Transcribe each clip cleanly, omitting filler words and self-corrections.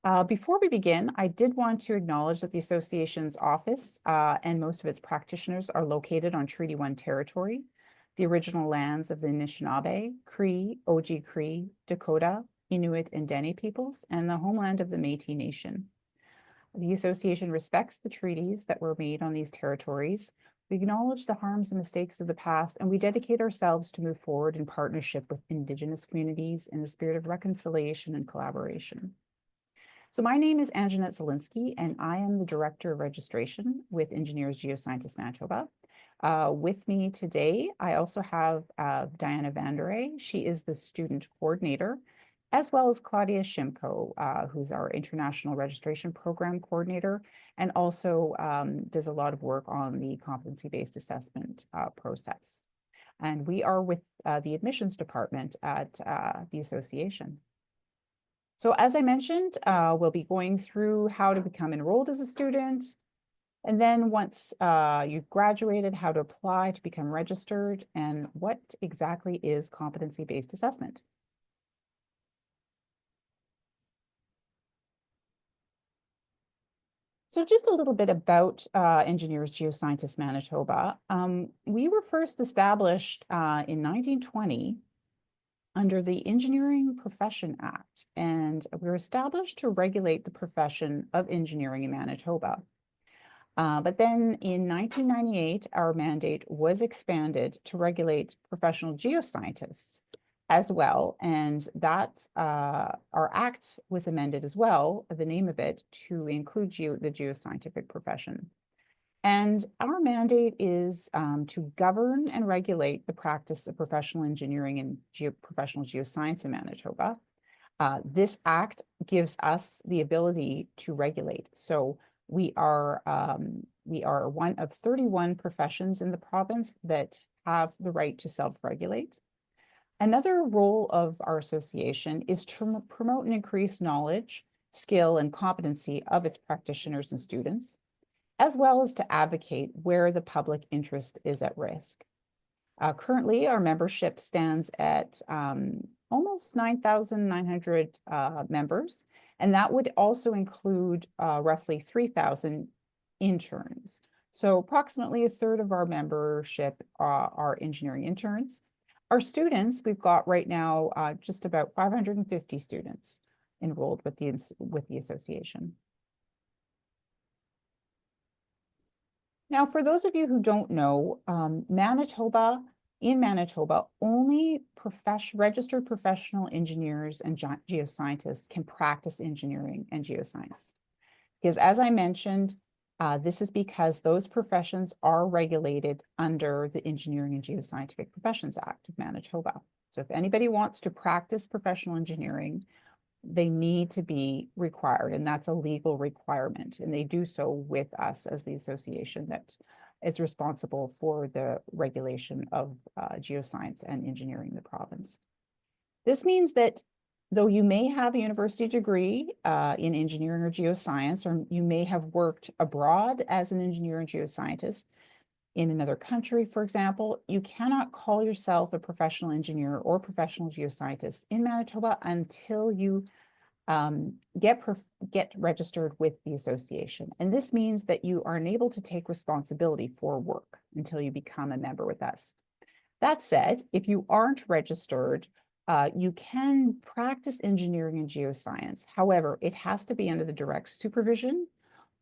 Before we begin, I did want to acknowledge that the association's office and most of its practitioners are located on Treaty 1 territory, the original lands of the Anishinaabe, Cree, Oji-Cree, Dakota, Inuit, and Dene peoples, and the homeland of the Métis Nation. The association respects the treaties that were made on these territories. We acknowledge the harms and mistakes of the past, and we dedicate ourselves to move forward in partnership with Indigenous communities in a spirit of reconciliation and collaboration. So my name is Anjanette Zielinski, and I am the Director of Registration with Engineers Geoscientists Manitoba. With me today, I also have Diana Vanderay. She is the Student Coordinator, as well as Claudia Shimko, who's our International Registration Program Coordinator, and also does a lot of work on the competency-based assessment process. And we are with the admissions department at the association. So as I mentioned, we'll be going through how to become enrolled as a student, and then once you've graduated, how to apply to become registered, and what exactly is competency-based assessment. So just a little bit about Engineers Geoscientists Manitoba. We were first established in 1920 under the Engineering Profession Act, and we were established to regulate the profession of engineering in Manitoba. But then in 1998, our mandate was expanded to regulate professional geoscientists as well, and that our act was amended as well, the name of it, to include the geoscientific profession. And our mandate is to govern and regulate the practice of professional engineering and professional geoscience in Manitoba. This act gives us the ability to regulate. So we are one of 31 professions in the province that have the right to self-regulate. Another role of our association is to promote and increase knowledge, skill, and competency of its practitioners and students, as well as to advocate where the public interest is at risk. Currently, our membership stands at almost 9,900 members, and that would also include roughly 3,000 interns. So approximately a third of our membership are engineering interns. Our students, we've got right now just about 550 students enrolled with the association. Now, for those of you who don't know, in Manitoba, only registered professional engineers and geoscientists can practice engineering and geoscience. Because as I mentioned, this is because those professions are regulated under the Engineering and Geoscientific Professions Act of Manitoba. So if anybody wants to practice professional engineering, they need to be required, and that's a legal requirement, and they do so with us as the association that is responsible for the regulation of geoscience and engineering in the province. This means that though you may have a university degree in engineering or geoscience, or you may have worked abroad as an engineer and geoscientist in another country, for example, you cannot call yourself a professional engineer or professional geoscientist in Manitoba until you get registered with the association. And this means that you are unable to take responsibility for work until you become a member with us. That said, if you aren't registered, you can practice engineering and geoscience. However, it has to be under the direct supervision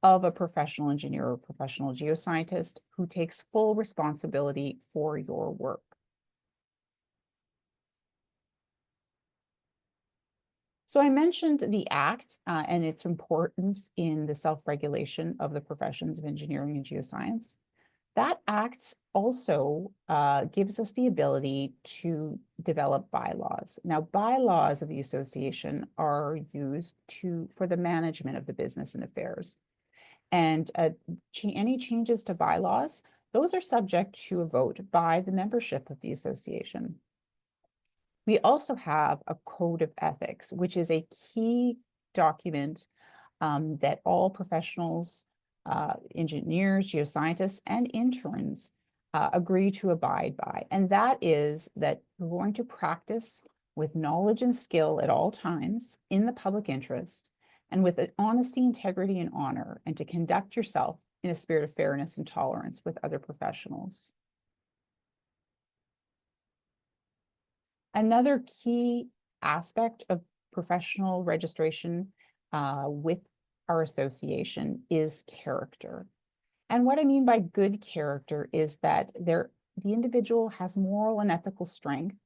of a professional engineer or professional geoscientist who takes full responsibility for your work. So I mentioned the Act and its importance in the self-regulation of the professions of engineering and geoscience. That Act also gives us the ability to develop bylaws. Now, bylaws of the association are used for the management of the business and affairs. And any changes to bylaws, those are subject to a vote by the membership of the association. We also have a code of ethics, which is a key document that all professionals, engineers, geoscientists, and interns agree to abide by. And that is that we're going to practice with knowledge and skill at all times in the public interest, and with honesty, integrity, and honor, and to conduct yourself in a spirit of fairness and tolerance with other professionals. Another key aspect of professional registration with our association is character. And what I mean by good character is that the individual has moral and ethical strength,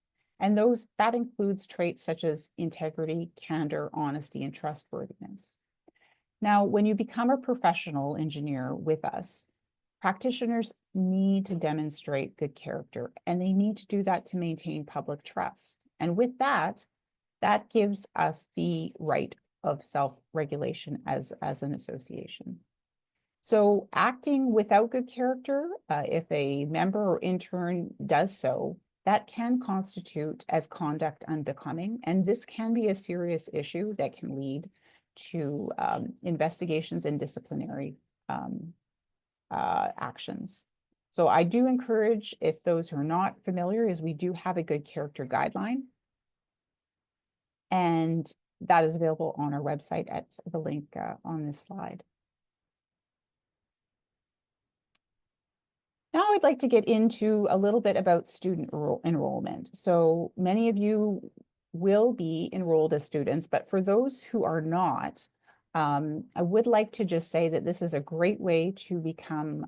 and that includes traits such as integrity, candor, honesty, and trustworthiness. Now, when you become a professional engineer with us, practitioners need to demonstrate good character, and they need to do that to maintain public trust. And with that, that gives us the right of self-regulation as an association. So acting without good character, if a member or intern does so, that can constitute as conduct unbecoming, and this can be a serious issue that can lead to investigations and disciplinary actions. So I do encourage, if those who are not familiar, is we do have a good character guideline, and that is available on our website at the link on this slide. Now I'd like to get into a little bit about student enrollment. So many of you will be enrolled as students, but for those who are not, I would like to just say that this is a great way to become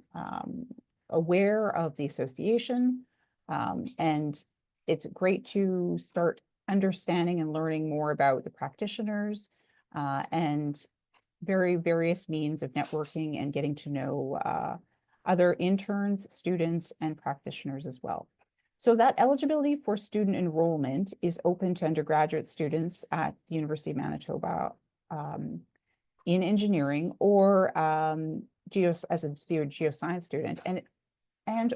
aware of the association, and it's great to start understanding and learning more about the practitioners and various means of networking and getting to know other interns, students, and practitioners as well. So that eligibility for student enrollment is open to undergraduate students at the University of Manitoba in engineering, or as a geoscience student,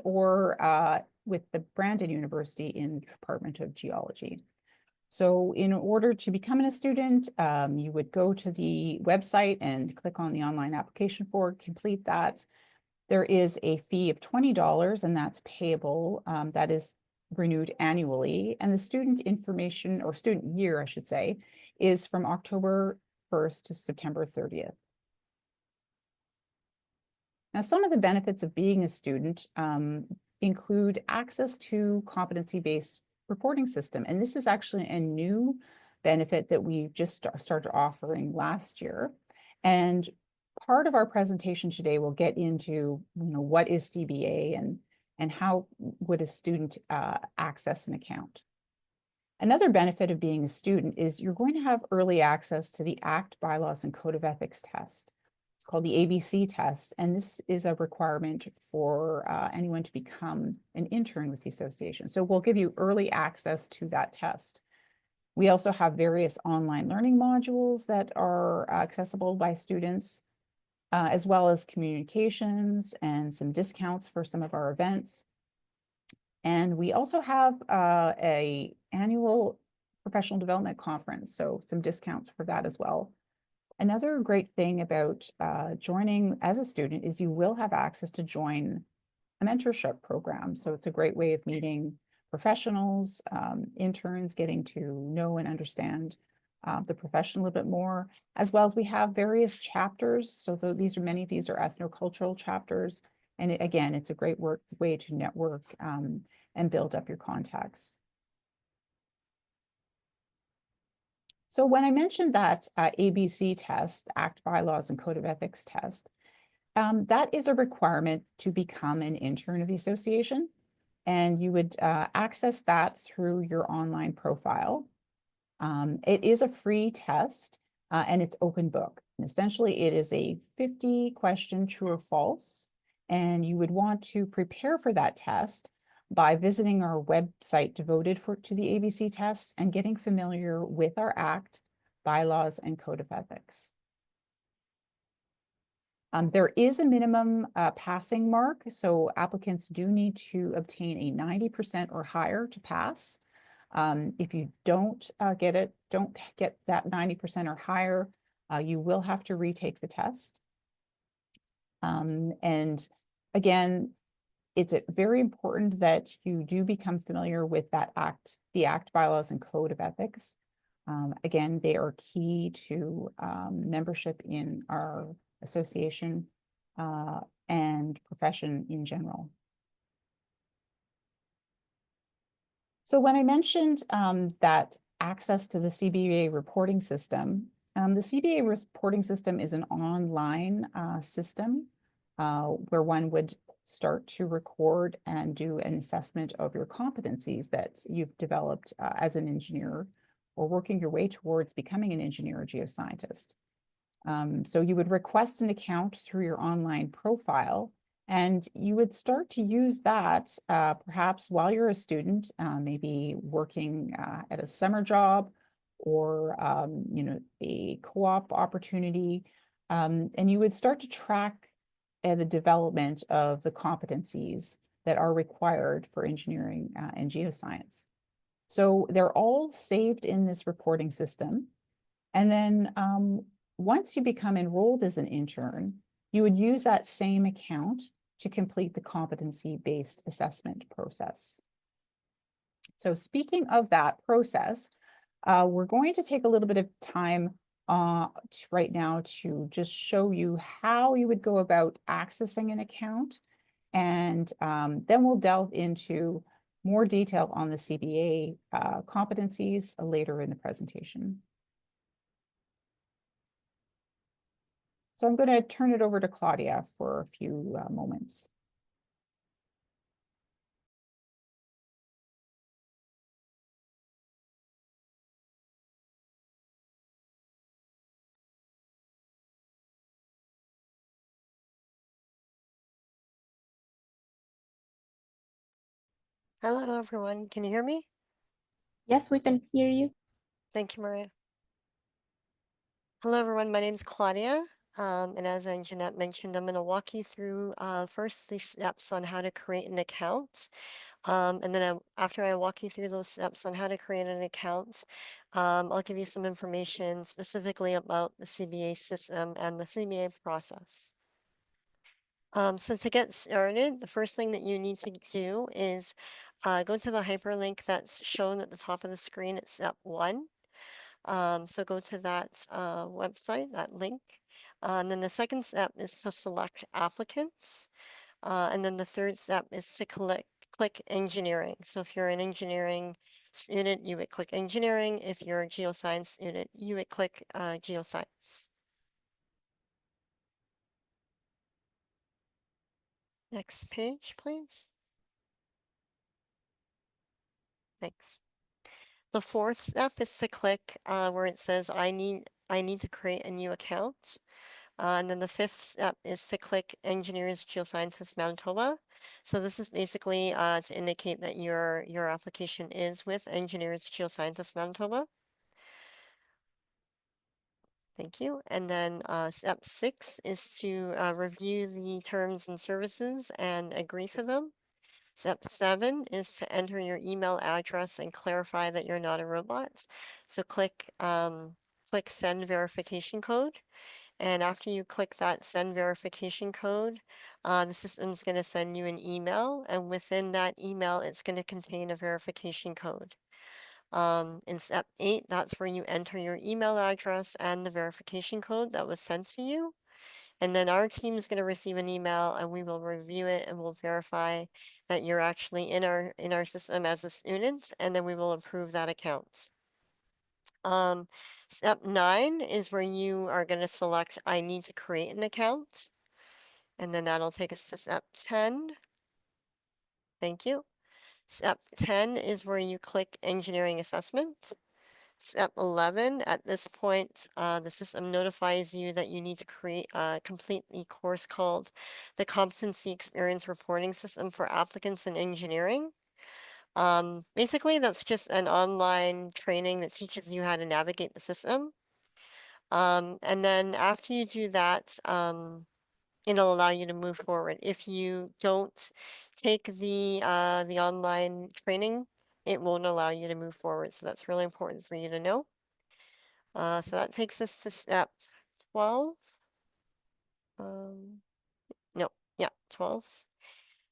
or with the Brandon University in the Department of Geology. So in order to become a student, you would go to the website and click on the online application form, complete that. There is a fee of $20, and that's payable. That is renewed annually. And the student information, or student year, I should say, is from October 1st to September 30th. Now, some of the benefits of being a student include access to competency-based reporting system. And this is actually a new benefit that we just started offering last year. And part of our presentation today will get into, what is CBA and how would a student access an account. Another benefit of being a student is you're going to have early access to the ACT, Bylaws, and Code of Ethics test. It's called the ABC test, and this is a requirement for anyone to become an intern with the association. So we'll give you early access to that test. We also have various online learning modules that are accessible by students, as well as communications and some discounts for some of our events. And we also have an annual professional development conference, so some discounts for that as well. Another great thing about joining as a student is you will have access to join a mentorship program. So it's a great way of meeting professionals, interns, getting to know and understand the profession a little bit more, as well as we have various chapters. So many of these are ethnocultural chapters. And again, it's a great way to network and build up your contacts. So when I mentioned that ABC test, ACT, Bylaws, and Code of Ethics test, that is a requirement to become an intern of the association. And you would access that through your online profile. It is a free test, and it's open book. And essentially, it is a 50-question true or false. And you would want to prepare for that test by visiting our website devoted to the ABC tests and getting familiar with our ACT, Bylaws, and Code of Ethics. There is a minimum passing mark, so applicants do need to obtain a 90% or higher to pass. If you don't get that 90% or higher, you will have to retake the test. And again, it's very important that you do become familiar with the ACT, Bylaws, and Code of Ethics. Again, they are key to membership in our association and profession in general. So when I mentioned that access to the CBA reporting system, the CBA reporting system is an online system where one would start to record and do an assessment of your competencies that you've developed as an engineer or working your way towards becoming an engineer or geoscientist. So you would request an account through your online profile, and you would start to use that perhaps while you're a student, maybe working at a summer job or a co-op opportunity, and you would start to track the development of the competencies that are required for engineering and geoscience. So they're all saved in this reporting system. And then once you become enrolled as an intern, you would use that same account to complete the competency-based assessment process. So speaking of that process, we're going to take a little bit of time right now to just show you how you would go about accessing an account. And then we'll delve into more detail on the CBA competencies later in the presentation. So I'm going to turn it over to Claudia for a few moments. Hello, everyone. Can you hear me? Yes, we can hear you. Thank you, Maria. Hello, everyone. My name is Claudia. And as Jeanette mentioned, I'm going to walk you through first the steps on how to create an account. And then after I walk you through those steps on how to create an account, I'll give you some information specifically about the CBA system and the CBA process. So to get started, the first thing that you need to do is go to the hyperlink that's shown at the top of the screen at step 1. So go to that website, that link. And then the second step is to select applicants. And then the third step is to click engineering. So if you're an engineering student, you would click engineering. If you're a geoscience student, you would click geoscience. Next page, please. Thanks. The fourth step is to click where it says I need to create a new account. And then the fifth step is to click Engineers Geoscientists Manitoba. So this is basically to indicate that your application is with Engineers Geoscientists Manitoba. Thank you. And then step 6 is to review the terms and services and agree to them. Step 7 is to enter your email address and clarify that you're not a robot. So click send verification code. And after you click that send verification code, the system's going to send you an email. And within that email, it's going to contain a verification code. In step 8, that's where you enter your email address and the verification code that was sent to you. And then our team is going to receive an email and we will review it and we'll verify that you're actually in our system as a student, and then we will approve that account. Step 9 is where you are going to select I need to create an account. And then that'll take us to step 10. Thank you. Step 10 is where you click engineering assessment. Step 11, at this point, the system notifies you that you need to complete the course called the Competency Experience Reporting System for Applicants in Engineering. Basically, that's just an online training that teaches you how to navigate the system. And then after you do that, it'll allow you to move forward. If you don't take the online training, it won't allow you to move forward. So that's really important for you to know. So that takes us to step 12. No, yeah, 12.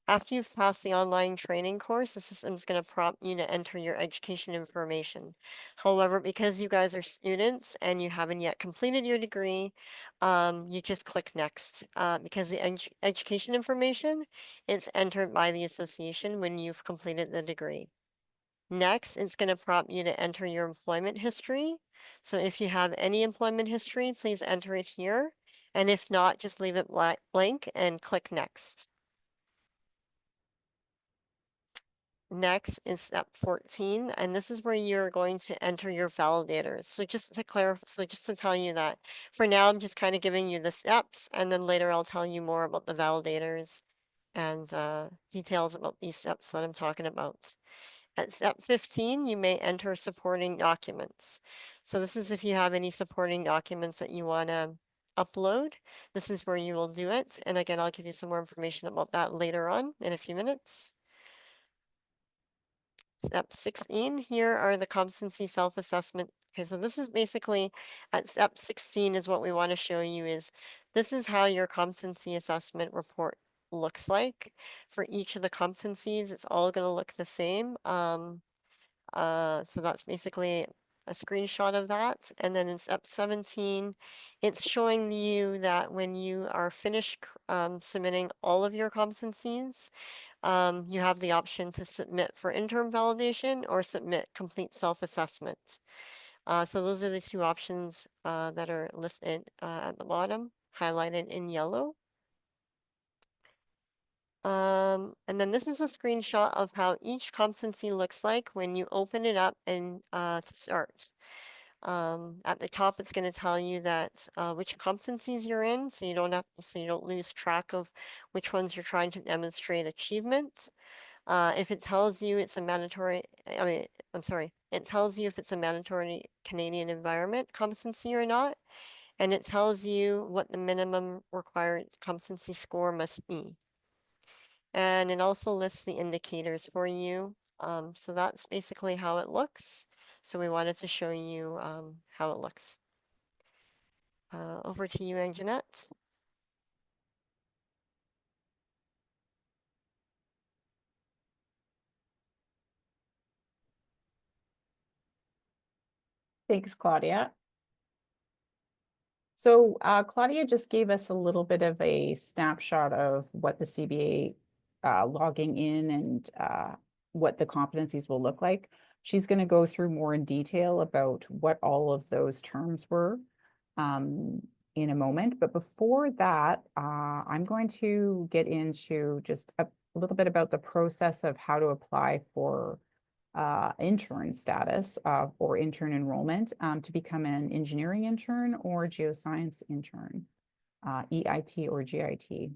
After you've passed the online training course, the system is going to prompt you to enter your education information. However, because you guys are students and you haven't yet completed your degree, you just click next because the education information is entered by the association when you've completed the degree. Next, it's going to prompt you to enter your employment history. So if you have any employment history, please enter it here. And if not, just leave it blank and click next. Next is step 14, and this is where you're going to enter your validators. So just to clarify, so just to tell you that for now, I'm just kind of giving you the steps, and then later I'll tell you more about the validators and details about these steps that I'm talking about. At step 15, you may enter supporting documents. So this is if you have any supporting documents that you want to upload. This is where you will do it. And again, I'll give you some more information about that later on in a few minutes. Step 16, here are the competency self-assessment. Okay, so this is basically at step 16 is what we want to show you is this is how your competency assessment report looks like. For each of the competencies, it's all going to look the same. So that's basically a screenshot of that. And then in step 17, it's showing you that when you are finished submitting all of your competencies, you have the option to submit for interim validation or submit complete self-assessment. So those are the two options that are listed at the bottom, highlighted in yellow. And then this is a screenshot of how each competency looks like when you open it up and to start. At the top, it's going to tell you that which competencies you're in, so you don't lose track of which ones you're trying to demonstrate achievement. If it tells you it's a mandatory, it tells you if it's a mandatory Canadian environment competency or not, and it tells you what the minimum required competency score must be. And it also lists the indicators for you. So that's basically how it looks. So we wanted to show you how it looks. Over to you, Anjanette. Thanks, Claudia. So Claudia just gave us a little bit of a snapshot of what the CBA logging in and what the competencies will look like. She's going to go through more in detail about what all of those terms were in a moment. But before that, I'm going to get into just a little bit about the process of how to apply for intern status or intern enrollment to become an engineering intern or geoscience intern, EIT or GIT.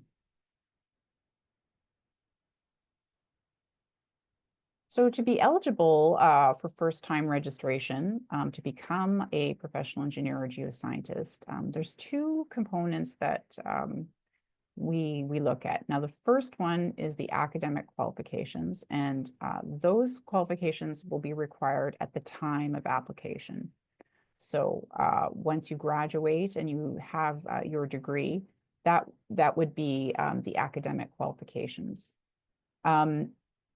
So to be eligible for first-time registration to become a professional engineer or geoscientist, there's two components that we look at. Now, the first one is the academic qualifications, and those qualifications will be required at the time of application. So once you graduate and you have your degree, that would be the academic qualifications.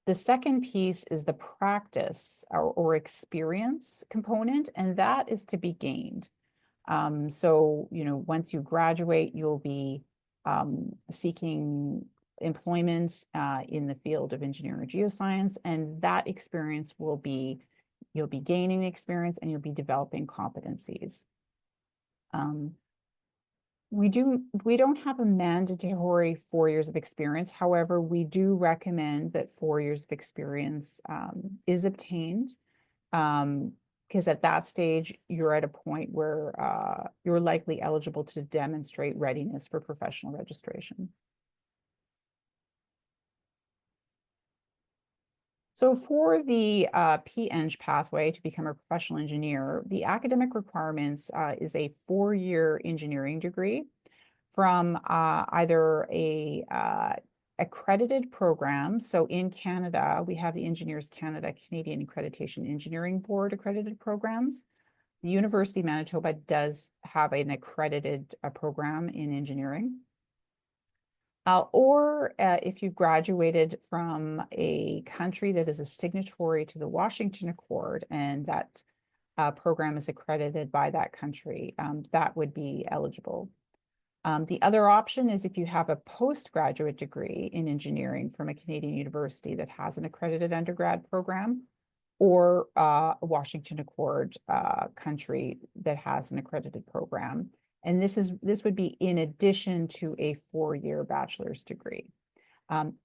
The second piece is the practice or experience component, and that is to be gained. So, once you graduate, you'll be seeking employment in the field of engineering or geoscience, and that experience will be, you'll be gaining the experience and you'll be developing competencies. We don't have a mandatory 4 years of experience. However, we do recommend that 4 years of experience is obtained because at that stage, you're at a point where you're likely eligible to demonstrate readiness for professional registration. So for the PEng pathway to become a professional engineer, the academic requirements is a 4-year engineering degree from either a accredited program. So in Canada, we have the Engineers Canada Canadian Accreditation Engineering Board accredited programs. The University of Manitoba does have an accredited program in engineering. Or if you've graduated from a country that is a signatory to the Washington Accord and that program is accredited by that country, that would be eligible. The other option is if you have a postgraduate degree in engineering from a Canadian university that has an accredited undergrad program, or a Washington Accord country that has an accredited program. And this would be in addition to a 4-year bachelor's degree.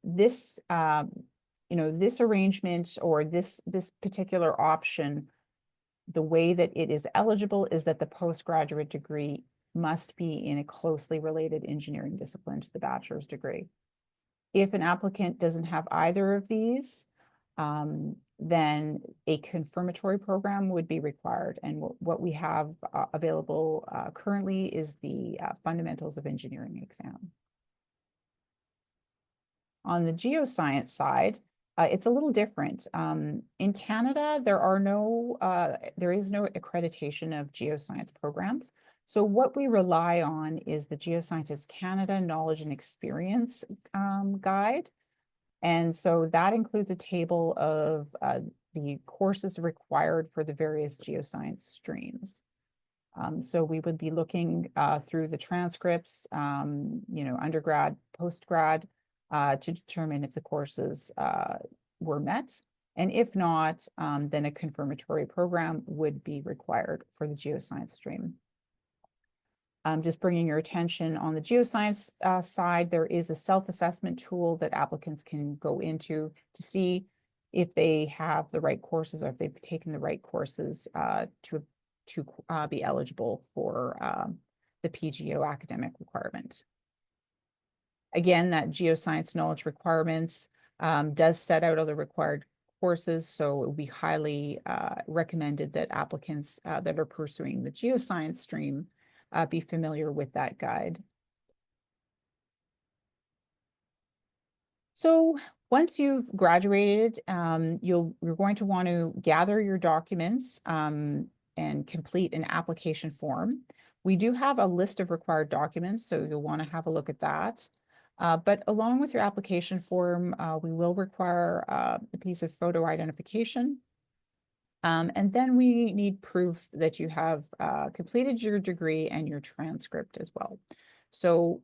This arrangement or this particular option, the way that it is eligible is that the postgraduate degree must be in a closely related engineering discipline to the bachelor's degree. If an applicant doesn't have either of these, then a confirmatory program would be required. And what we have available currently is the Fundamentals of Engineering exam. On the geoscience side, it's a little different. In Canada, there is no accreditation of geoscience programs. So what we rely on is the Geoscientists Canada Knowledge and Experience Guide. And so that includes a table of the courses required for the various geoscience streams. So we would be looking through the transcripts, undergrad, postgrad, to determine if the courses were met. And if not, then a confirmatory program would be required for the geoscience stream. Just bringing your attention on the geoscience side, there is a self-assessment tool that applicants can go into to see if they have the right courses or if they've taken the right courses to be eligible for the PGO academic requirement. Again, that geoscience knowledge requirements does set out all the required courses, so it would be highly recommended that applicants that are pursuing the geoscience stream be familiar with that guide. So once you've graduated, you're going to want to gather your documents and complete an application form. We do have a list of required documents, so you'll want to have a look at that. But along with your application form, we will require a piece of photo identification. And then we need proof that you have completed your degree and your transcript as well. So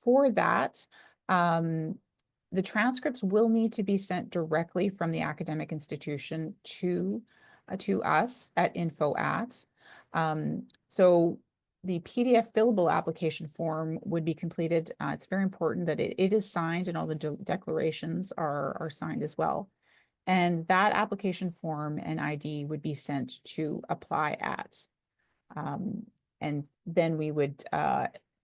for that, the transcripts will need to be sent directly from the academic institution to us at info@. So the PDF fillable application form would be completed. It's very important that it is signed and all the declarations are signed as well. And that application form and ID would be sent to apply@. And then we would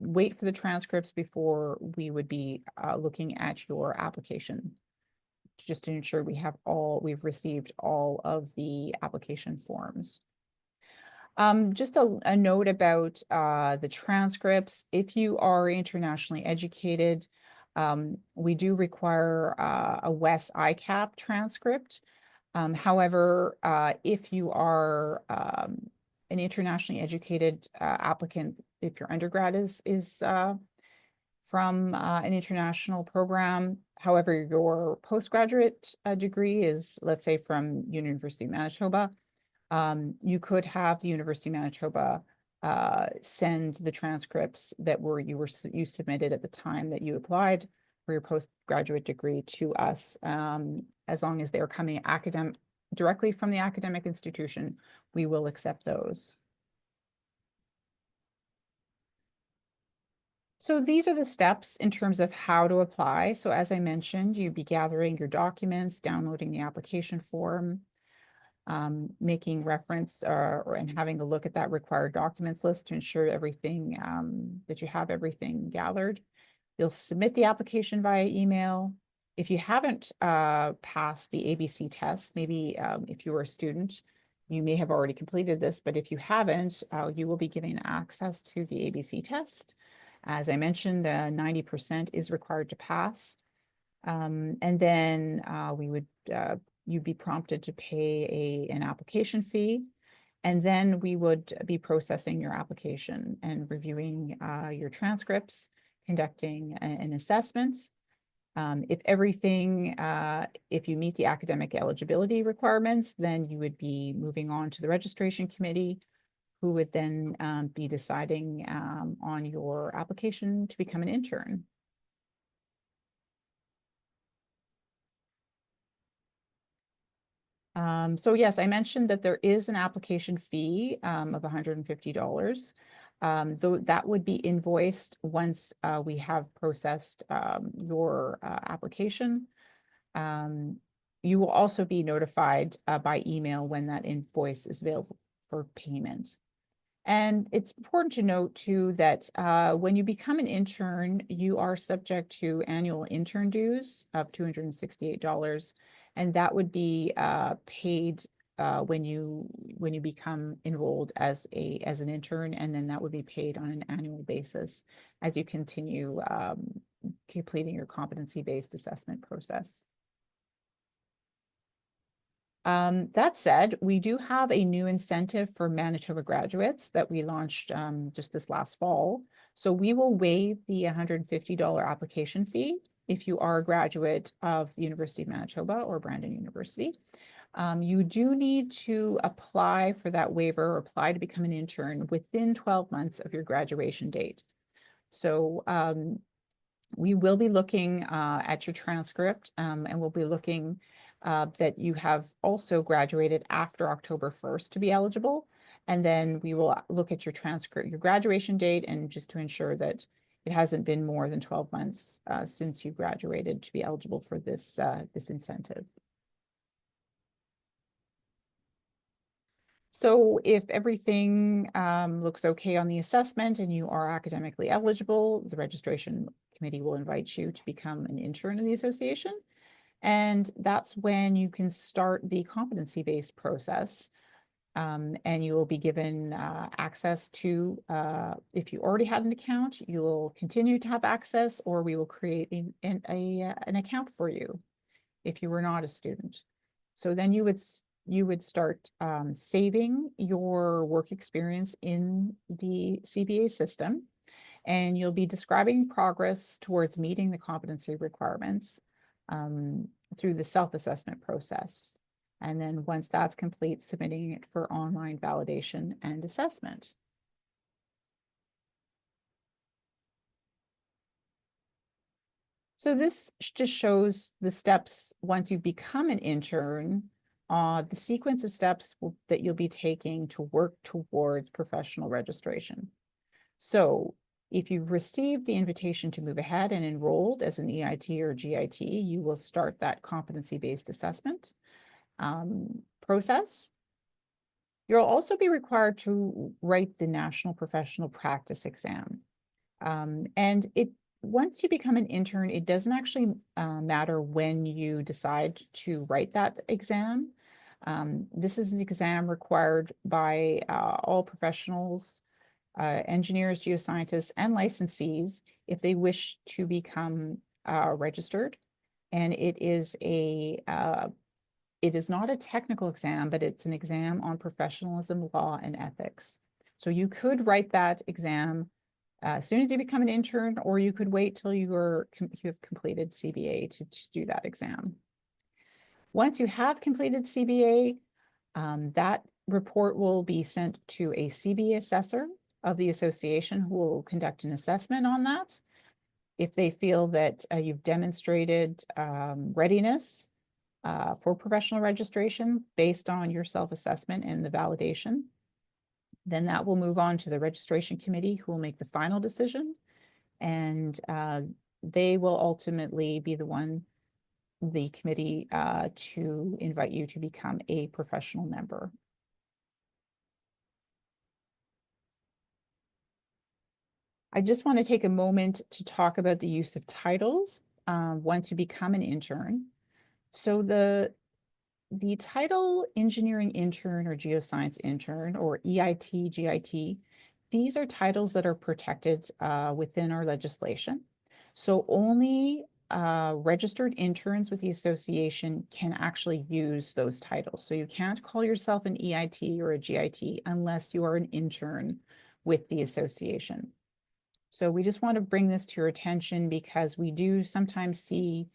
wait for the transcripts before we would be looking at your application, just to ensure we've received all of the application forms. Just a note about the transcripts. If you are internationally educated, we do require a WES ICAP transcript. However, if you are an internationally educated applicant, if your undergrad is from an international program, however, your postgraduate degree is, let's say, from University of Manitoba, you could have the University of Manitoba send the transcripts that you submitted at the time that you applied for your postgraduate degree to us, as long as they're coming directly from the academic institution, we will accept those. So these are the steps in terms of how to apply. So as I mentioned, you'd be gathering your documents, downloading the application form, making reference and having a look at that required documents list to ensure everything that you have everything gathered. You'll submit the application via email. If you haven't passed the ABC test, maybe if you were a student, you may have already completed this, but if you haven't, you will be given access to the ABC test. As I mentioned, 90% is required to pass. And then you'd be prompted to pay an application fee. And then we would be processing your application and reviewing your transcripts, conducting an assessment. If if you meet the academic eligibility requirements, then you would be moving on to the registration committee, who would then be deciding on your application to become an intern. So yes, I mentioned that there is an application fee of $150. So that would be invoiced once we have processed your application. You will also be notified by email when that invoice is available for payment. And it's important to note too that when you become an intern, you are subject to annual intern dues of $268, and that would be paid when you become enrolled as an intern, and then that would be paid on an annual basis as you continue completing your competency-based assessment process. That said, we do have a new incentive for Manitoba graduates that we launched just this last fall. So we will waive the $150 application fee if you are a graduate of the University of Manitoba or Brandon University. You do need to apply for that waiver or apply to become an intern within 12 months of your graduation date. So we will be looking at your transcript and we'll be looking that you have also graduated after October 1st to be eligible. And then we will look at your transcript, your graduation date, and just to ensure that it hasn't been more than 12 months since you graduated to be eligible for this incentive. So if everything looks okay on the assessment and you are academically eligible, the registration committee will invite you to become an intern in the association. And that's when you can start the competency-based process. And you will be given access to, if you already had an account, you will continue to have access, or we will create an account for you if you were not a student. So then you would start saving your work experience in the CBA system, and you'll be describing progress towards meeting the competency requirements through the self-assessment process. And then once that's complete, submitting it for online validation and assessment. So this just shows the steps once you become an intern, the sequence of steps that you'll be taking to work towards professional registration. So if you've received the invitation to move ahead and enrolled as an EIT or GIT, you will start that competency-based assessment process. You'll also be required to write the National Professional Practice Exam. And once you become an intern, it doesn't actually matter when you decide to write that exam. This is an exam required by all professionals, engineers, geoscientists, and licensees if they wish to become registered. And it is not a technical exam, but it's an exam on professionalism, law, and ethics. So you could write that exam as soon as you become an intern, or you could wait till you have completed CBA to do that exam. Once you have completed CBA, that report will be sent to a CBA assessor of the association who will conduct an assessment on that. If they feel that you've demonstrated readiness for professional registration based on your self-assessment and the validation, then that will move on to the registration committee who will make the final decision. And they will ultimately be the committee to invite you to become a professional member. I just want to take a moment to talk about the use of titles once you become an intern. So the title engineering intern or geoscience intern or EIT, GIT, these are titles that are protected within our legislation. So only registered interns with the association can actually use those titles. So you can't call yourself an EIT or a GIT unless you are an intern with the association. So we just want to bring this to your attention because we do sometimes see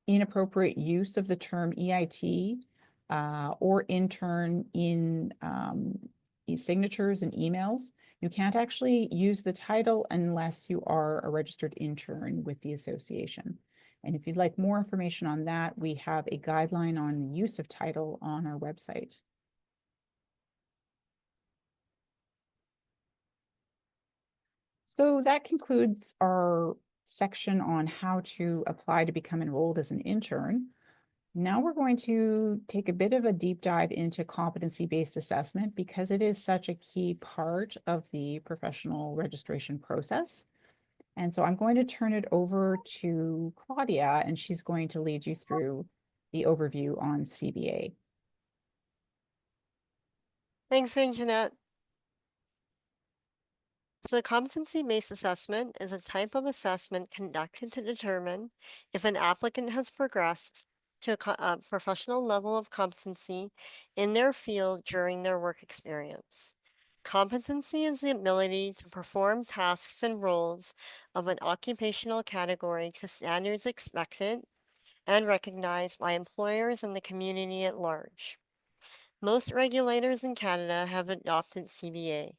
inappropriate use of the term EIT or intern in signatures and emails. You can't actually use the title unless you are a registered intern with the association. And if you'd like more information on that, we have a guideline on use of title on our website. So that concludes our section on how to apply to become enrolled as an intern. Now we're going to take a bit of a deep dive into competency-based assessment because it is such a key part of the professional registration process. And so I'm going to turn it over to Claudia, and she's going to lead you through the overview on CBA. Thanks, Jeanette. So the competency-based assessment is a type of assessment conducted to determine if an applicant has progressed to a professional level of competency in their field during their work experience. Competency is the ability to perform tasks and roles of an occupational category to standards expected and recognized by employers and the community at large. Most regulators in Canada have adopted CBA.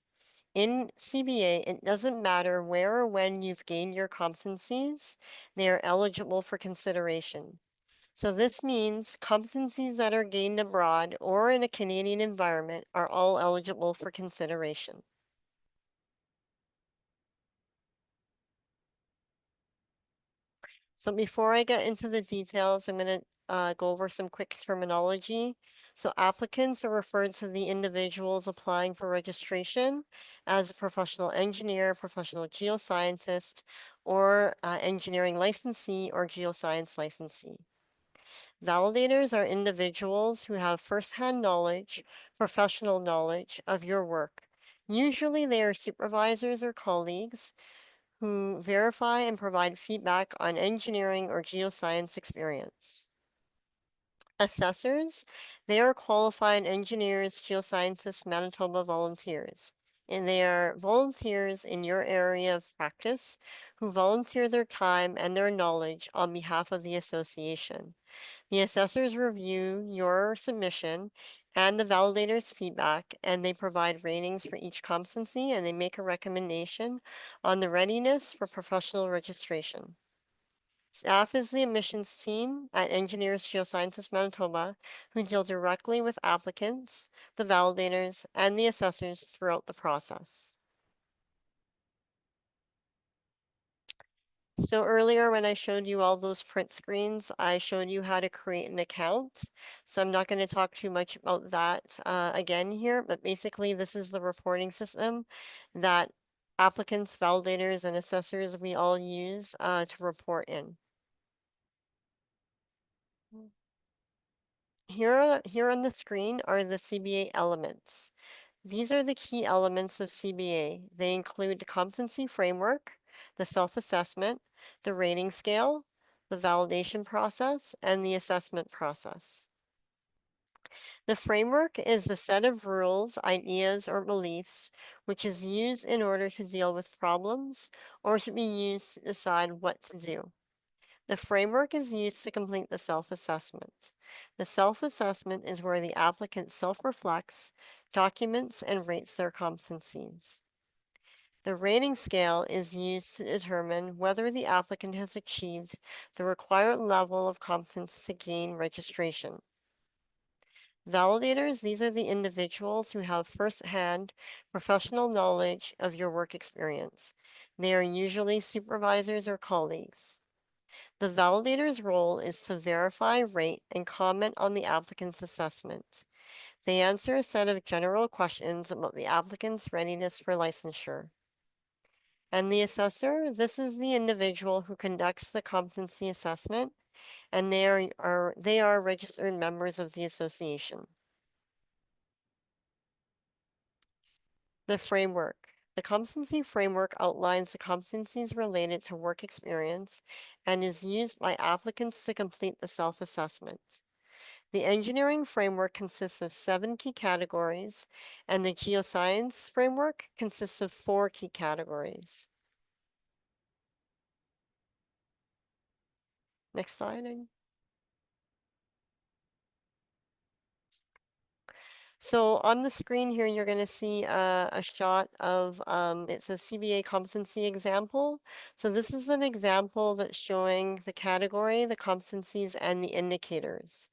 In CBA, it doesn't matter where or when you've gained your competencies, they are eligible for consideration. So this means competencies that are gained abroad or in a Canadian environment are all eligible for consideration. So before I get into the details, I'm going to go over some quick terminology. So applicants are referred to the individuals applying for registration as a professional engineer, professional geoscientist, or engineering licensee or geoscience licensee. Validators are individuals who have firsthand knowledge, professional knowledge of your work. Usually they are supervisors or colleagues who verify and provide feedback on engineering or geoscience experience. Assessors, they are qualified engineers, geoscientists, Manitoba volunteers, and they are volunteers in your area of practice who volunteer their time and their knowledge on behalf of the association. The assessors review your submission and the validator's feedback, and they provide ratings for each competency, and they make a recommendation on the readiness for professional registration. Staff is the admissions team at Engineers Geoscientists Manitoba, who deal directly with applicants, the validators, and the assessors throughout the process. So earlier when I showed you all those print screens, I showed you how to create an account. So I'm not going to talk too much about that again here, but basically this is the reporting system that applicants, validators, and assessors, we all use to report in. Here on the screen are the CBA elements. These are the key elements of CBA. They include the competency framework, the self-assessment, the rating scale, the validation process, and the assessment process. The framework is the set of rules, ideas, or beliefs which is used in order to deal with problems or to be used to decide what to do. The framework is used to complete the self-assessment. The self-assessment is where the applicant self-reflects, documents, and rates their competencies. The rating scale is used to determine whether the applicant has achieved the required level of competence to gain registration. Validators, these are the individuals who have first-hand professional knowledge of your work experience. They are usually supervisors or colleagues. The validator's role is to verify, rate, and comment on the applicant's assessment. They answer a set of general questions about the applicant's readiness for licensure. And the assessor, this is the individual who conducts the competency assessment, and they are registered members of the association. The framework. The competency framework outlines the competencies related to work experience and is used by applicants to complete the self-assessment. The engineering framework consists of 7 key categories, and the geoscience framework consists of 4 key categories. Next slide. So on the screen here, you're going to see a shot of, it's a CBA competency example. So this is an example that's showing the category, the competencies, and the indicators.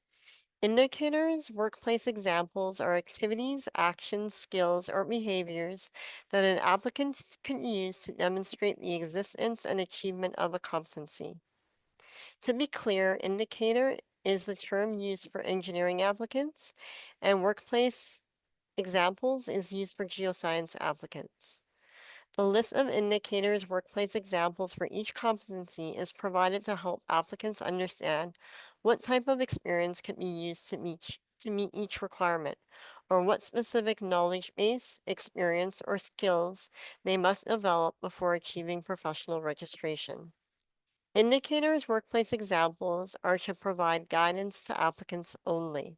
Indicators, workplace examples, are activities, actions, skills, or behaviors that an applicant can use to demonstrate the existence and achievement of a competency. To be clear, indicator is the term used for engineering applicants, and workplace examples is used for geoscience applicants. The list of indicators, workplace examples for each competency is provided to help applicants understand what type of experience can be used to meet each requirement, or what specific knowledge base, experience, or skills they must develop before achieving professional registration. Indicators, workplace examples are to provide guidance to applicants only.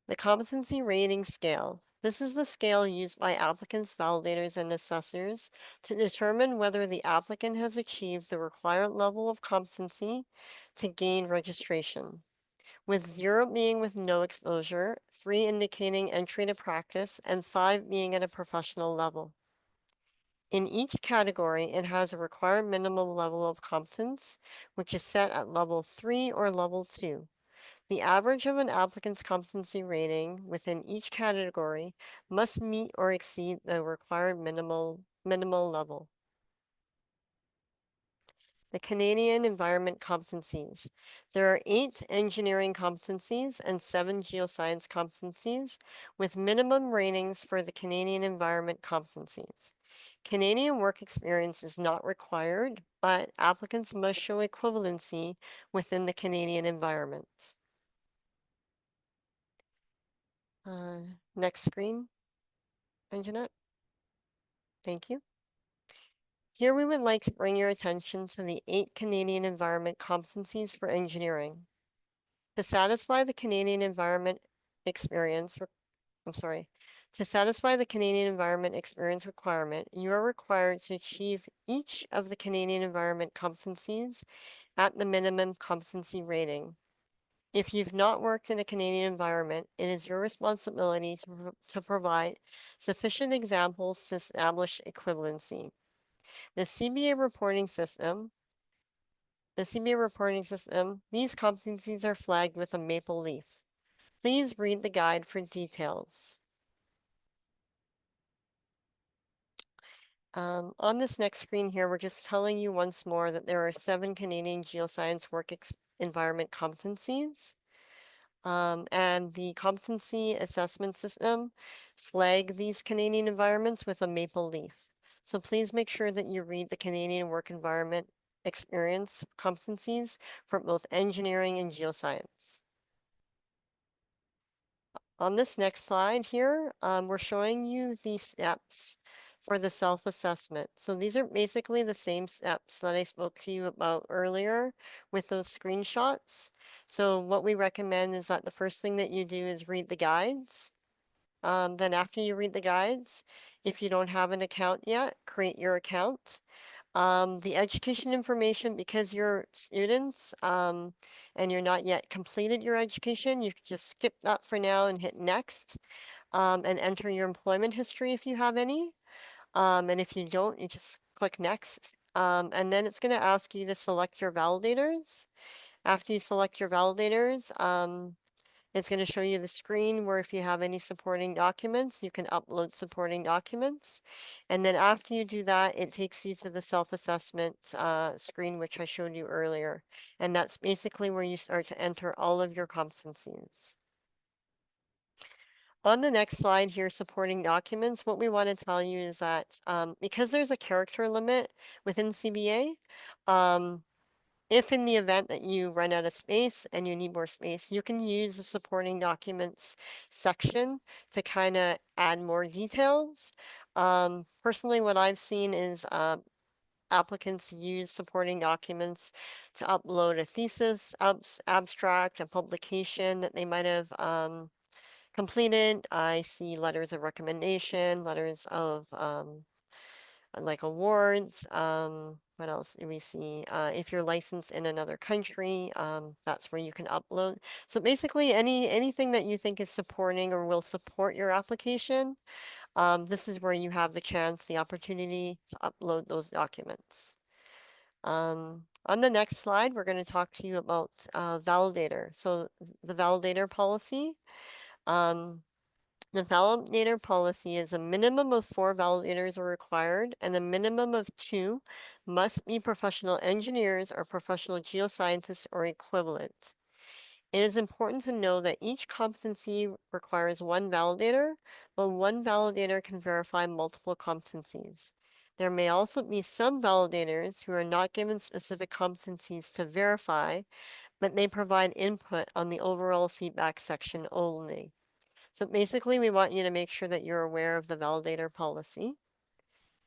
The competency rating scale. This is the scale used by applicants, validators, and assessors to determine whether the applicant has achieved the required level of competency to gain registration, with 0 being with no exposure, 3 indicating entry to practice, and 5 being at a professional level. In each category, it has a required minimum level of competence, which is set at level 3 or level 2. The average of an applicant's competency rating within each category must meet or exceed the required minimal level. The Canadian environment competencies. There are 8 engineering competencies and 7 geoscience competencies, with minimum ratings for the Canadian environment competencies. Canadian work experience is not required, but applicants must show equivalency within the Canadian environment. Next screen, Anjanette. Thank you. Here we would like to bring your attention to the 8 Canadian environment competencies for engineering. To satisfy the Canadian environment experience, to satisfy the Canadian environment experience requirement, you are required to achieve each of the Canadian environment competencies at the minimum competency rating. If you've not worked in a Canadian environment, it is your responsibility to provide sufficient examples to establish equivalency. The CBA reporting system, these competencies are flagged with a maple leaf. Please read the guide for details. On this next screen here, we're just telling you once more that there are 7 Canadian geoscience work environment competencies. And the competency assessment system flag these Canadian environments with a maple leaf. So please make sure that you read the Canadian work environment experience competencies for both engineering and geoscience. On this next slide here, we're showing you the steps for the self-assessment. So these are basically the same steps that I spoke to you about earlier with those screenshots. So what we recommend is that the first thing that you do is read the guides. Then after you read the guides, if you don't have an account yet, create your account. The education information, because you're students and you're not yet completed your education, you can just skip that for now and hit next and enter your employment history if you have any. And if you don't, you just click next. And then it's going to ask you to select your validators. After you select your validators, it's going to show you the screen where if you have any supporting documents, you can upload supporting documents. And then after you do that, it takes you to the self-assessment screen, which I showed you earlier. And that's basically where you start to enter all of your competencies. On the next slide here, supporting documents, what we want to tell you is that because there's a character limit within CBA, if in the event that you run out of space and you need more space, you can use the supporting documents section to kind of add more details. Personally, what I've seen is applicants use supporting documents to upload a thesis, abstract, a publication that they might have completed. I see letters of recommendation, letters of like awards. What else do we see? If you're licensed in another country, that's where you can upload. So basically anything that you think is supporting or will support your application, this is where you have the chance, the opportunity to upload those documents. On the next slide, we're going to talk to you about validator. So the validator policy. The validator policy is a minimum of 4 validators are required, and a minimum of 2 must be professional engineers or professional geoscientists or equivalent. It is important to know that each competency requires 1 validator, but 1 validator can verify multiple competencies. There may also be some validators who are not given specific competencies to verify, but they provide input on the overall feedback section only. So basically, we want you to make sure that you're aware of the validator policy.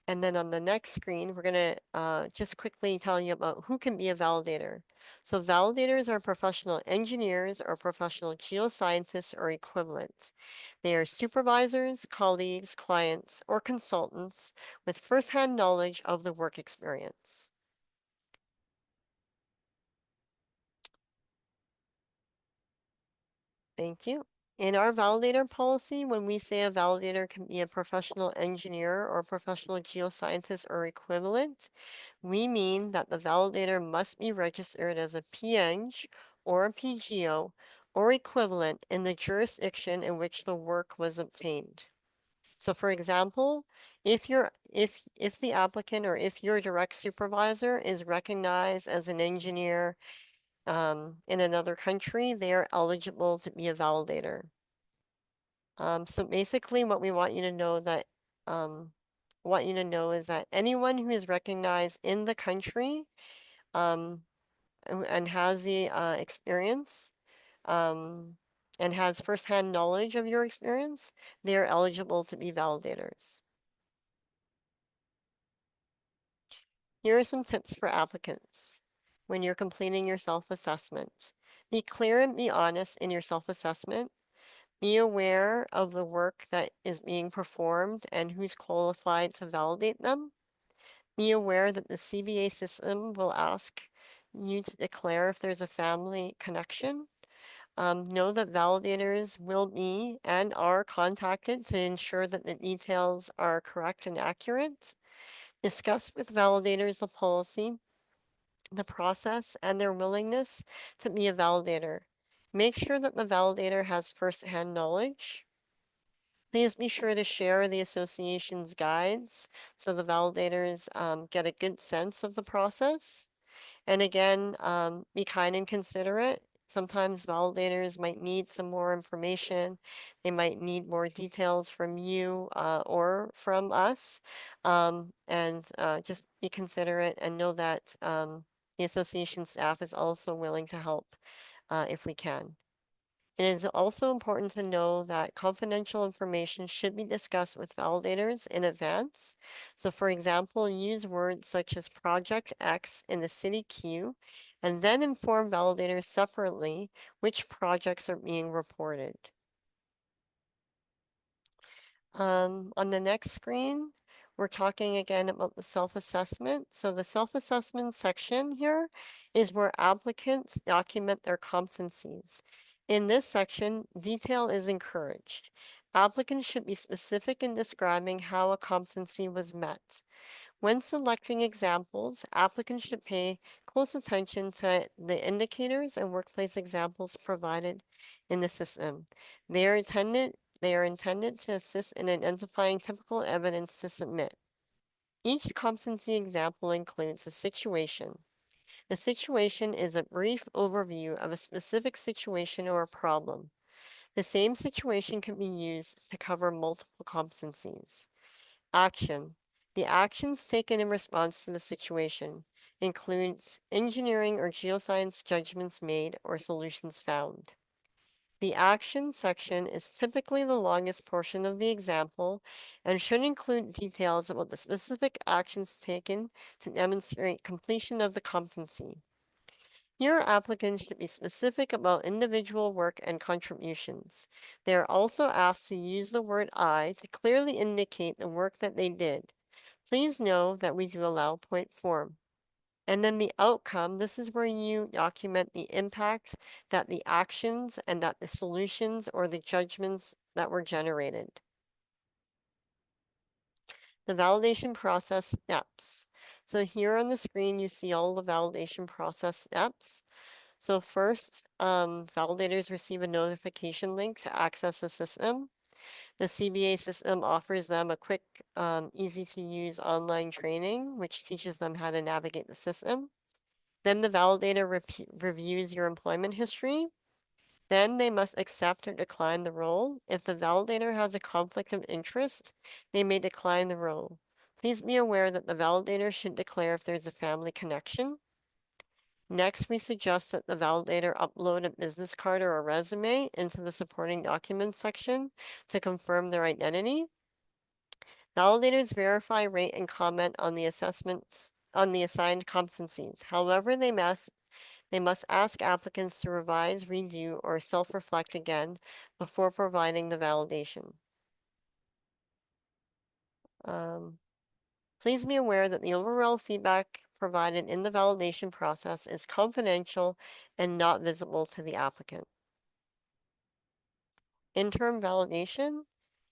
And then on the next screen, we're going to just quickly tell you about who can be a validator. So validators are professional engineers or professional geoscientists or equivalents. They are supervisors, colleagues, clients, or consultants with firsthand knowledge of the work experience. Thank you. In our validator policy, when we say a validator can be a professional engineer or professional geoscientist or equivalent, we mean that the validator must be registered as a PEng or a PGO or equivalent in the jurisdiction in which the work was obtained. So for example, if the applicant or if your direct supervisor is recognized as an engineer in another country, they are eligible to be a validator. So basically what we want you to know is that anyone who is recognized in the country and has the experience and has firsthand knowledge of your experience, they are eligible to be validators. Here are some tips for applicants when you're completing your self-assessment. Be clear and be honest in your self-assessment. Be aware of the work that is being performed and who's qualified to validate them. Be aware that the CVA system will ask you to declare if there's a family connection. Know that validators will be and are contacted to ensure that the details are correct and accurate. Discuss with validators the policy, the process, and their willingness to be a validator. Make sure that the validator has first-hand knowledge. Please be sure to share the association's guides so the validators get a good sense of the process. And again, be kind and considerate. Sometimes validators might need some more information. They might need more details from you or from us. And just be considerate and know that the association staff is also willing to help if we can. It is also important to know that confidential information should be discussed with validators in advance. So for example, use words such as Project X in the city queue, and then inform validators separately which projects are being reported. On the next screen, we're talking again about the self-assessment. So the self-assessment section here is where applicants document their competencies. In this section, detail is encouraged. Applicants should be specific in describing how a competency was met. When selecting examples, applicants should pay close attention to the indicators and workplace examples provided in the system. They are intended to assist in identifying typical evidence to submit. Each competency example includes a situation. The situation is a brief overview of a specific situation or a problem. The same situation can be used to cover multiple competencies. Action. The actions taken in response to the situation includes engineering or geoscience judgments made or solutions found. The action section is typically the longest portion of the example and should include details about the specific actions taken to demonstrate completion of the competency. Your applicants should be specific about individual work and contributions. They are also asked to use the word I to clearly indicate the work that they did. Please know that we do allow point form. And then the outcome, this is where you document the impact that the actions and that the solutions or the judgments that were generated. The validation process steps. So here on the screen, you see all the validation process steps. So first, validators receive a notification link to access the system. The CBA system offers them a quick, easy to use online training, which teaches them how to navigate the system. Then the validator reviews your employment history. Then they must accept or decline the role. If the validator has a conflict of interest, they may decline the role. Please be aware that the validator should declare if there's a family connection. Next, we suggest that the validator upload a business card or a resume into the supporting documents section to confirm their identity. Validators verify, rate, and comment on the assessments on the assigned competencies. However, they must ask applicants to revise, redo, or self-reflect again before providing the validation. Please be aware that the overall feedback provided in the validation process is confidential and not visible to the applicant. Interim validation.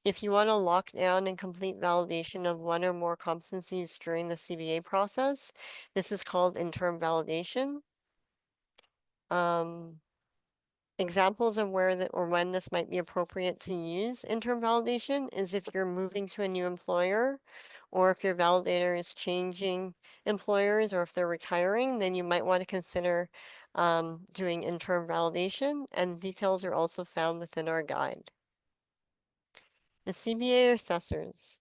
If you want to lock down and complete validation of one or more competencies during the CBA process, this is called interim validation. Examples of where or when this might be appropriate to use interim validation is if you're moving to a new employer, or if your validator is changing employers, or if they're retiring, then you might want to consider doing interim validation, and details are also found within our guide. The CBA assessors.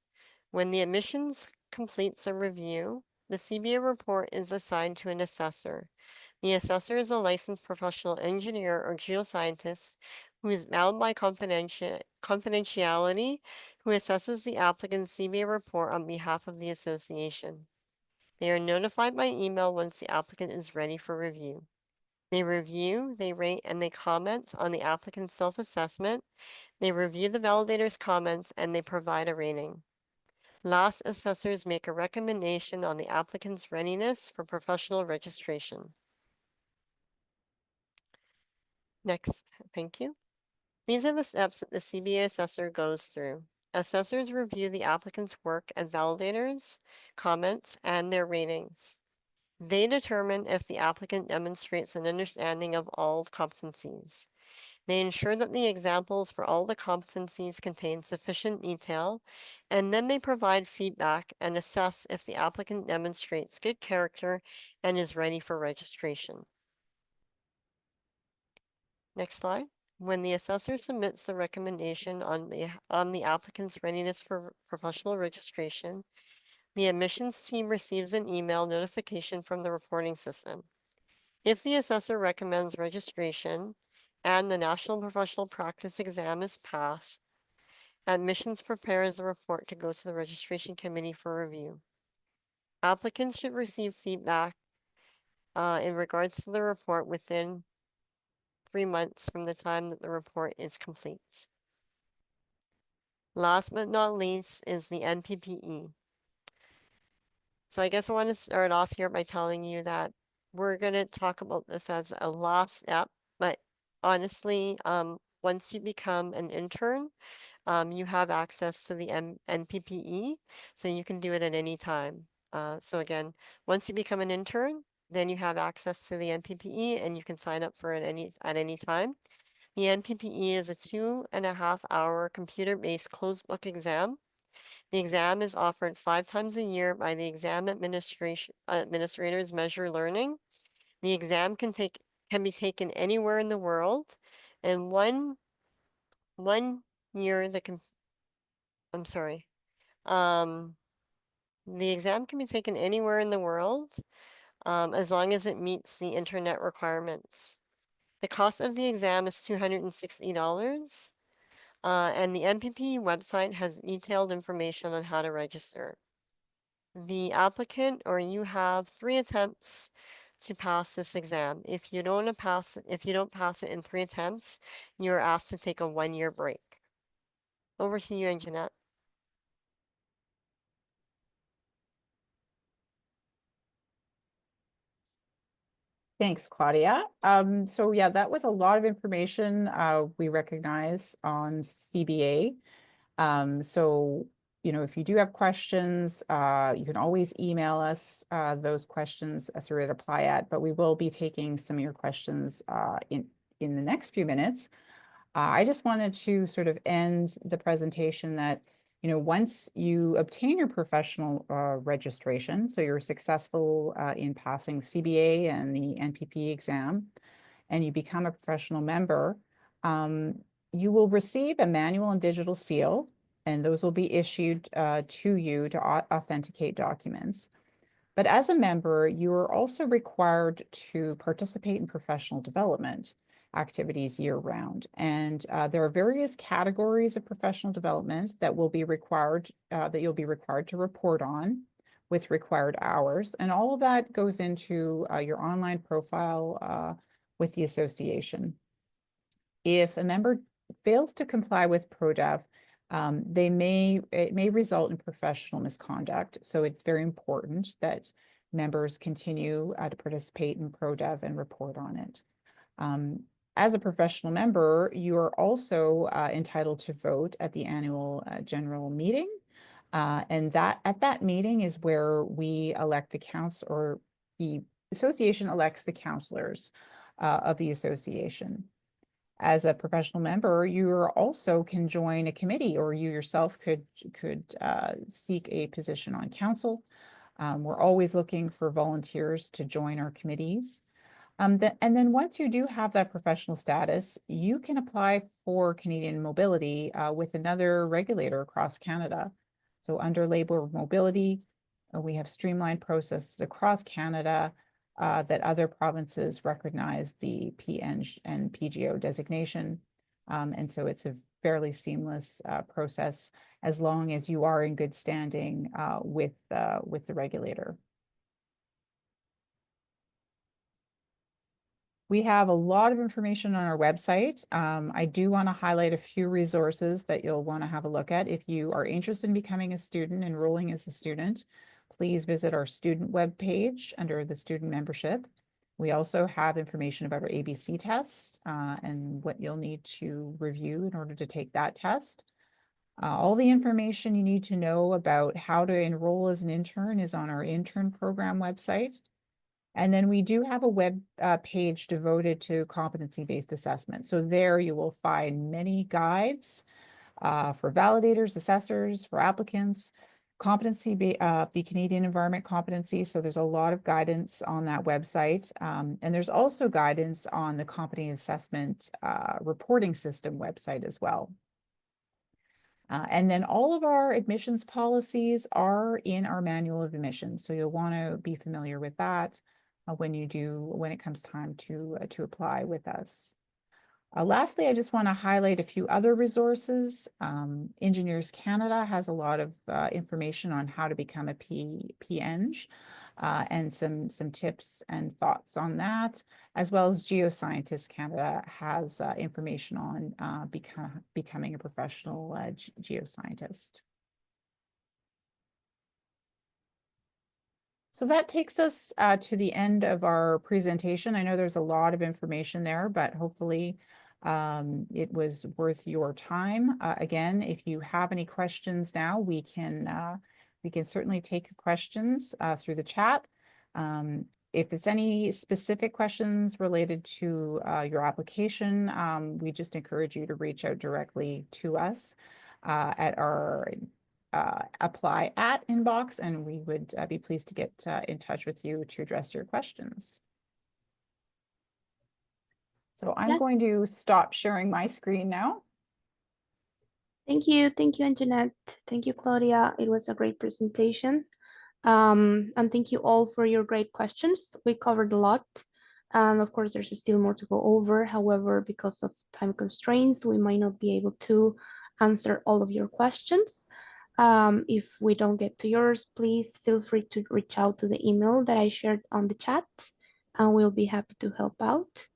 When the admissions completes a review, the CBA report is assigned to an assessor. The assessor is a licensed professional engineer or geoscientist who is bound by confidentiality, who assesses the applicant's CBA report on behalf of the association. They are notified by email once the applicant is ready for review. They review, they rate, and they comment on the applicant's self-assessment. They review the validator's comments, and they provide a rating. Last, assessors make a recommendation on the applicant's readiness for professional registration. Next, thank you. These are the steps that the CBA assessor goes through. Assessors review the applicant's work and validators' comments and their ratings. They determine if the applicant demonstrates an understanding of all competencies. They ensure that the examples for all the competencies contain sufficient detail, and then they provide feedback and assess if the applicant demonstrates good character and is ready for registration. Next slide. When the assessor submits the recommendation on the applicant's readiness for professional registration, the admissions team receives an email notification from the reporting system. If the assessor recommends registration and the National Professional Practice exam is passed, admissions prepares the report to go to the registration committee for review. Applicants should receive feedback in regards to the report within 3 months from the time that the report is complete. Last but not least is the NPPE. So I guess I want to start off here by telling you that we're going to talk about this as a last step, but honestly, once you become an intern, you have access to the NPPE, so you can do it at any time. So again, once you become an intern, then you have access to the NPPE and you can sign up for it at any time. The NPPE is a 2.5-hour computer-based closed book exam. The exam is offered 5 times a year by the exam administrators measure learning. The exam can be taken anywhere in the world, and one year the exam can be taken anywhere in the world, as long as it meets the internet requirements. The cost of the exam is $260. And the NPP website has detailed information on how to register. The applicant or you have 3 attempts to pass this exam. If you don't pass it in 3 attempts, you're asked to take a 1-year break. Over to you, Jeanette. Thanks, Claudia. So yeah, that was a lot of information we recognize on CBA. So, you know, if you do have questions, you can always email us those questions through at apply@, but we will be taking some of your questions in the next few minutes. I just wanted to sort of end the presentation that, you know, once you obtain your professional registration, so you're successful in passing CBA and the NPP exam, and you become a professional member, you will receive a manual and digital seal, and those will be issued to you to authenticate documents. But as a member, you are also required to participate in professional development activities year-round. And there are various categories of professional development that will be required, that you'll be required to report on with required hours. And all of that goes into your online profile with the association. If a member fails to comply with ProDev, it may result in professional misconduct. So it's very important that members continue to participate in ProDev and report on it. As a professional member, you are also entitled to vote at the annual general meeting. And at that meeting is where we elect the council, or the association elects the councillors of the association. As a professional member, you also can join a committee, or you yourself could seek a position on council. We're always looking for volunteers to join our committees. And then once you do have that professional status, you can apply for Canadian mobility with another regulator across Canada. So under Labour Mobility, we have streamlined processes across Canada that other provinces recognize the PN and PGO designation. And so it's a fairly seamless process as long as you are in good standing with the regulator. We have a lot of information on our website. I do want to highlight a few resources that you'll want to have a look at. If you are interested in becoming a student, enrolling as a student, please visit our student webpage under the student membership. We also have information about our ABC test and what you'll need to review in order to take that test. All the information you need to know about how to enroll as an intern is on our intern program website. And then we do have a web page devoted to competency-based assessment. So there you will find many guides for validators, assessors, for applicants, the Canadian Environment Competency. So there's a lot of guidance on that website. And there's also guidance on the Competency Assessment Reporting System website as well. And then all of our admissions policies are in our manual of admissions. So you'll want to be familiar with that when it comes time to apply with us. Lastly, I just want to highlight a few other resources. Engineers Canada has a lot of information on how to become a PEng and some tips and thoughts on that, as well as Geoscientists Canada has information on becoming a professional geoscientist. So that takes us to the end of our presentation. I know there's a lot of information there, but hopefully it was worth your time. Again, if you have any questions now, we can certainly take questions through the chat. If it's any specific questions related to your application, we just encourage you to reach out directly to us at our apply at inbox, and we would be pleased to get in touch with you to address your questions. So I'm going to stop sharing my screen now. Thank you, Anjanette. Thank you, Claudia. It was a great presentation. And thank you all for your great questions. We covered a lot. And of course, there's still more to go over. However, because of time constraints, we might not be able to answer all of your questions. If we don't get to yours, please feel free to reach out to the email that I shared on the chat, and we'll be happy to help out.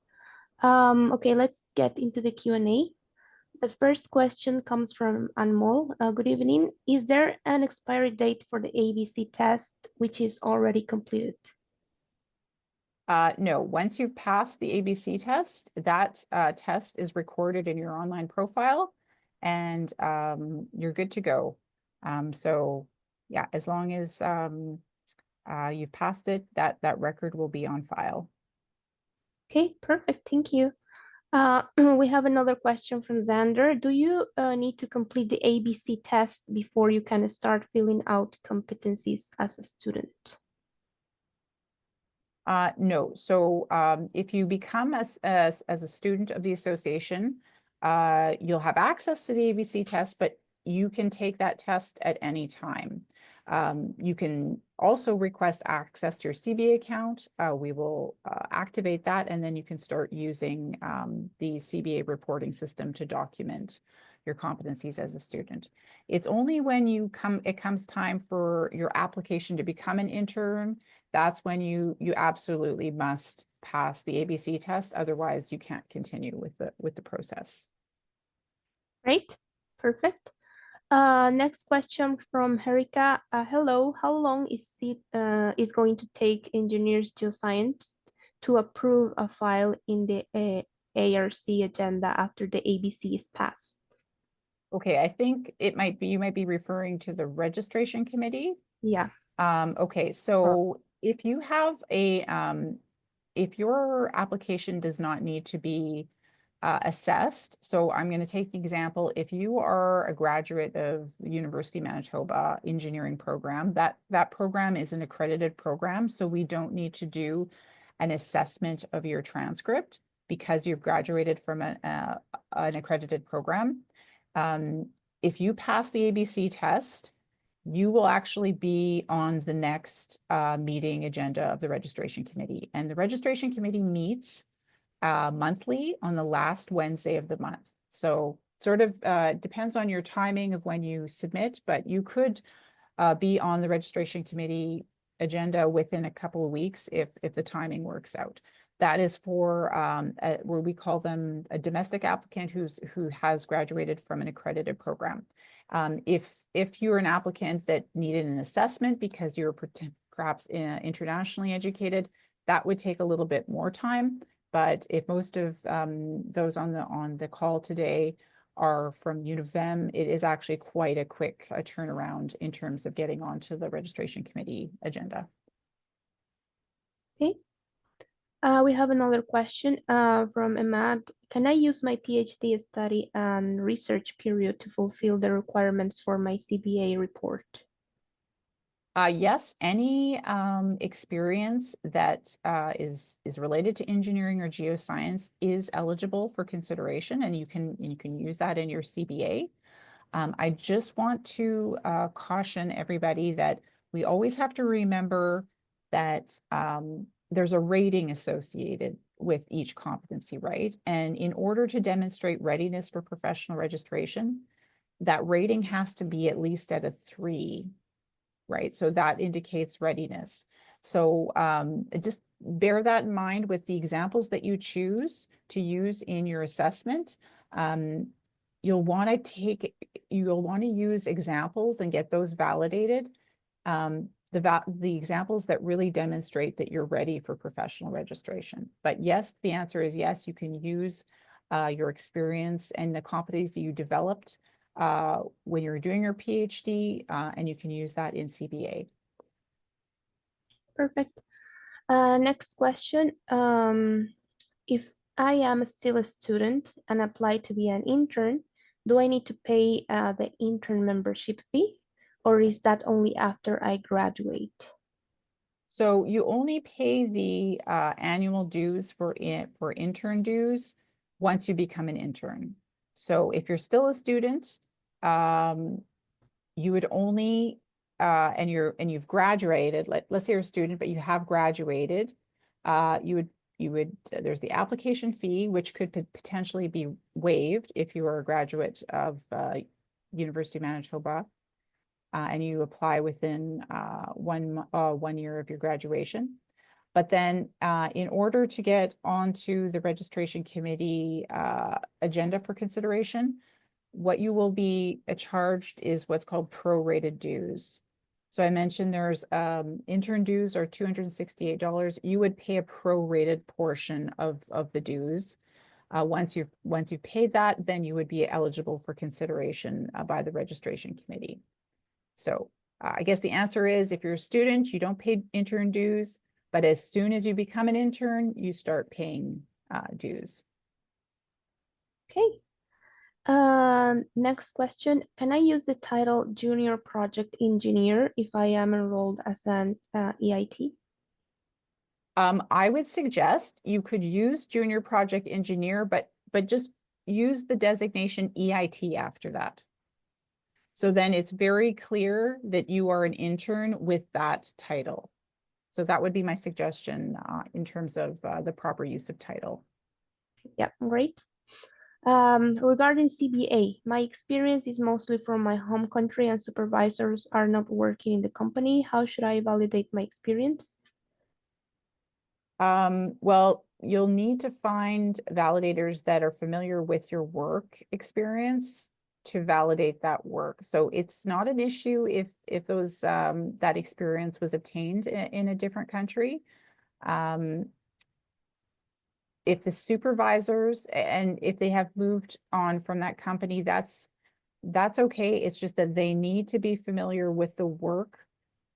Okay, let's get into the Q&A. The first question comes from Anmol. Good evening. Is there an expiry date for the ABC test, which is already completed? No, once you've passed the ABC test, that test is recorded in your online profile and you're good to go. So yeah, as long as you've passed it, that record will be on file. Okay, perfect. Thank you. We have another question from Xander. Do you need to complete the ABC test before you can start filling out competencies as a student? No. So if you become as a student of the association, you'll have access to the ABC test, but you can take that test at any time. You can also request access to your CBA account. We will activate that, and then you can start using the CBA reporting system to document your competencies as a student. It's only when it comes time for your application to become an intern, that's when you absolutely must pass the ABC test. Otherwise, you can't continue with the process. Great, perfect. Next question from Herika. Hello, how long is it going to take Engineers Geoscience to approve a file in the ARC agenda after the ABC is passed? Okay, I think you might be referring to the registration committee. Yeah. Okay, so if you have if your application does not need to be assessed, so I'm going to take the example, if you are a graduate of University of Manitoba engineering program, that program is an accredited program, so we don't need to do an assessment of your transcript because you've graduated from an accredited program. If you pass the ABC test, you will actually be on the next meeting agenda of the registration committee. And the registration committee meets monthly on the last Wednesday of the month. So sort of depends on your timing of when you submit, but you could be on the registration committee agenda within a couple of weeks if the timing works out. That is for where we call them a domestic applicant who has graduated from an accredited program. If you're an applicant that needed an assessment because you're perhaps internationally educated, that would take a little bit more time. But if most of those on the call today are from U of M, it is actually quite a quick turnaround in terms of getting onto the registration committee agenda. Okay. We have another question from Emad. Can I use my PhD study and research period to fulfill the requirements for my CBA report? Yes, any experience that is related to engineering or geoscience is eligible for consideration, and you can use that in your CBA. I just want to caution everybody that we always have to remember that there's a rating associated with each competency, right? And in order to demonstrate readiness for professional registration, that rating has to be at least at a 3, right? So that indicates readiness. So just bear that in mind with the examples that you choose to use in your assessment. You'll want to use examples and get those validated. The examples that really demonstrate that you're ready for professional registration. But yes, the answer is yes, you can use your experience and the competencies you developed when you're doing your PhD, and you can use that in CBA. Perfect. Next question. If I am still a student and apply to be an intern, do I need to pay the intern membership fee, or is that only after I graduate? So you only pay the annual dues for intern dues once you become an intern. So if you're still a student, you would only and you've graduated. Let's say you're a student, but you have graduated. You would there's the application fee, which could potentially be waived if you are a graduate of University of Manitoba and you apply within 1 year of your graduation. But then in order to get onto the registration committee agenda for consideration, what you will be charged is what's called prorated dues. So I mentioned there's intern dues are $268. You would pay a prorated portion of the dues. Once you've paid that, then you would be eligible for consideration by the registration committee. So I guess the answer is if you're a student, you don't pay intern dues, but as soon as you become an intern, you start paying dues. Okay. Next question. Can I use the title Junior Project Engineer if I am enrolled as an EIT? I would suggest you could use Junior Project Engineer, but just use the designation EIT after that. So then it's very clear that you are an intern with that title. So that would be my suggestion in terms of the proper use of title. Yeah, great. Regarding CBA, my experience is mostly from my home country and supervisors are not working in the company. How should I validate my experience? Well, you'll need to find validators that are familiar with your work experience to validate that work. So it's not an issue if those that experience was obtained in a different country. If the supervisors and if they have moved on from that company, that's okay. It's just that they need to be familiar with the work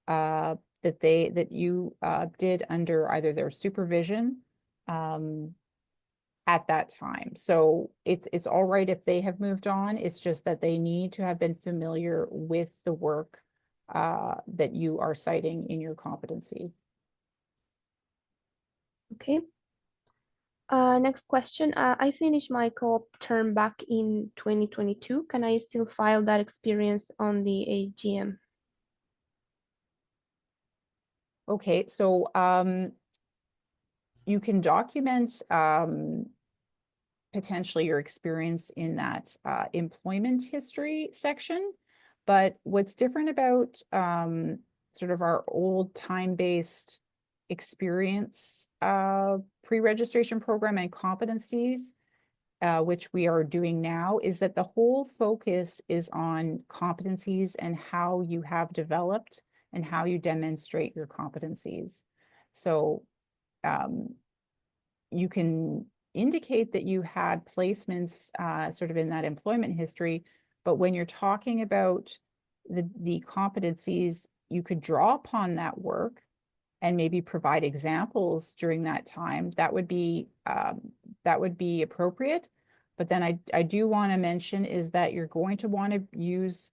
that you did under either their supervision at that time. So it's all right if they have moved on. It's just that they need to have been familiar with the work that you are citing in your competency. Okay. Next question. I finished my co-op term back in 2022. Can I still file that experience on the AGM? Okay, so you can document potentially your experience in that employment history section. But what's different about sort of our old time-based experience pre-registration program and competencies, which we are doing now, is that the whole focus is on competencies and how you have developed and how you demonstrate your competencies. So you can indicate that you had placements sort of in that employment history, but when you're talking about the competencies, you could draw upon that work and maybe provide examples during that time. That would be appropriate. But then I do want to mention is that you're going to want to use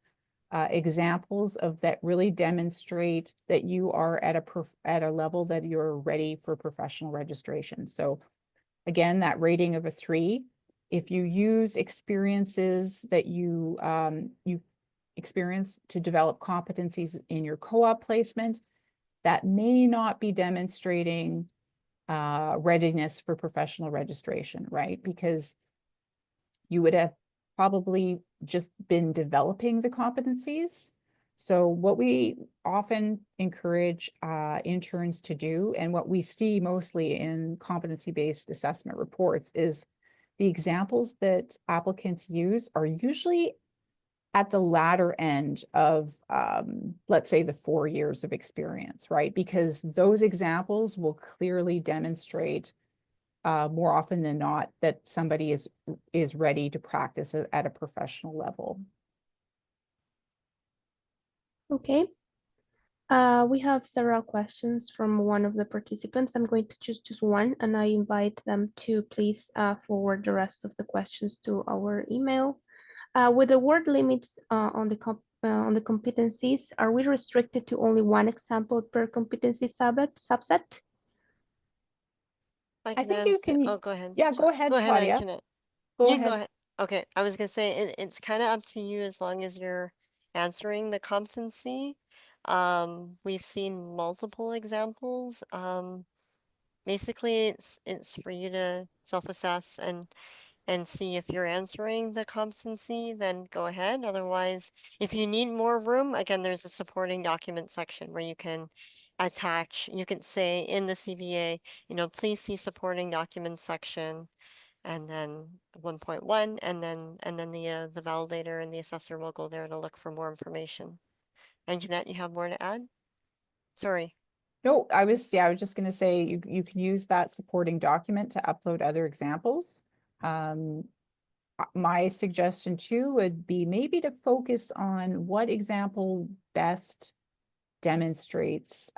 examples of that really demonstrate that you are at a level that you're ready for professional registration. So again, that rating of a 3, if you use experiences that you experience to develop competencies in your co-op placement, that may not be demonstrating readiness for professional registration, right? Because you would have probably just been developing the competencies. So what we often encourage interns to do, and what we see mostly in competency-based assessment reports, is the examples that applicants use are usually at the latter end of, let's say, the 4 years of experience, right? Because those examples will clearly demonstrate more often than not that somebody is ready to practice at a professional level. Okay. We have several questions from one of the participants. I'm going to choose one, and I invite them to please forward the rest of the questions to our email. With the word limits on the competencies, are we restricted to only one example per competency subset? I I can think you answer. can. Oh, go ahead. Yeah, go ahead, Go ahead, Claudia. Go you can go ahead. ahead. Okay, I was gonna say it's kind of up to you as long as you're answering the competency. We've seen multiple examples. basically it's for you to self-assess and see if you're answering the competency, then go ahead. Otherwise, if you need more room, again, there's a supporting document section where you can attach, you can say in the CBA, you know, please see supporting document section, and then 1.1, and then the validator and the assessor will go there to look for more information. And Jeanette, you have more to add? Sorry. No, I was just gonna say, you can use that supporting document to upload other examples. My suggestion too would be maybe to focus on what example best demonstrates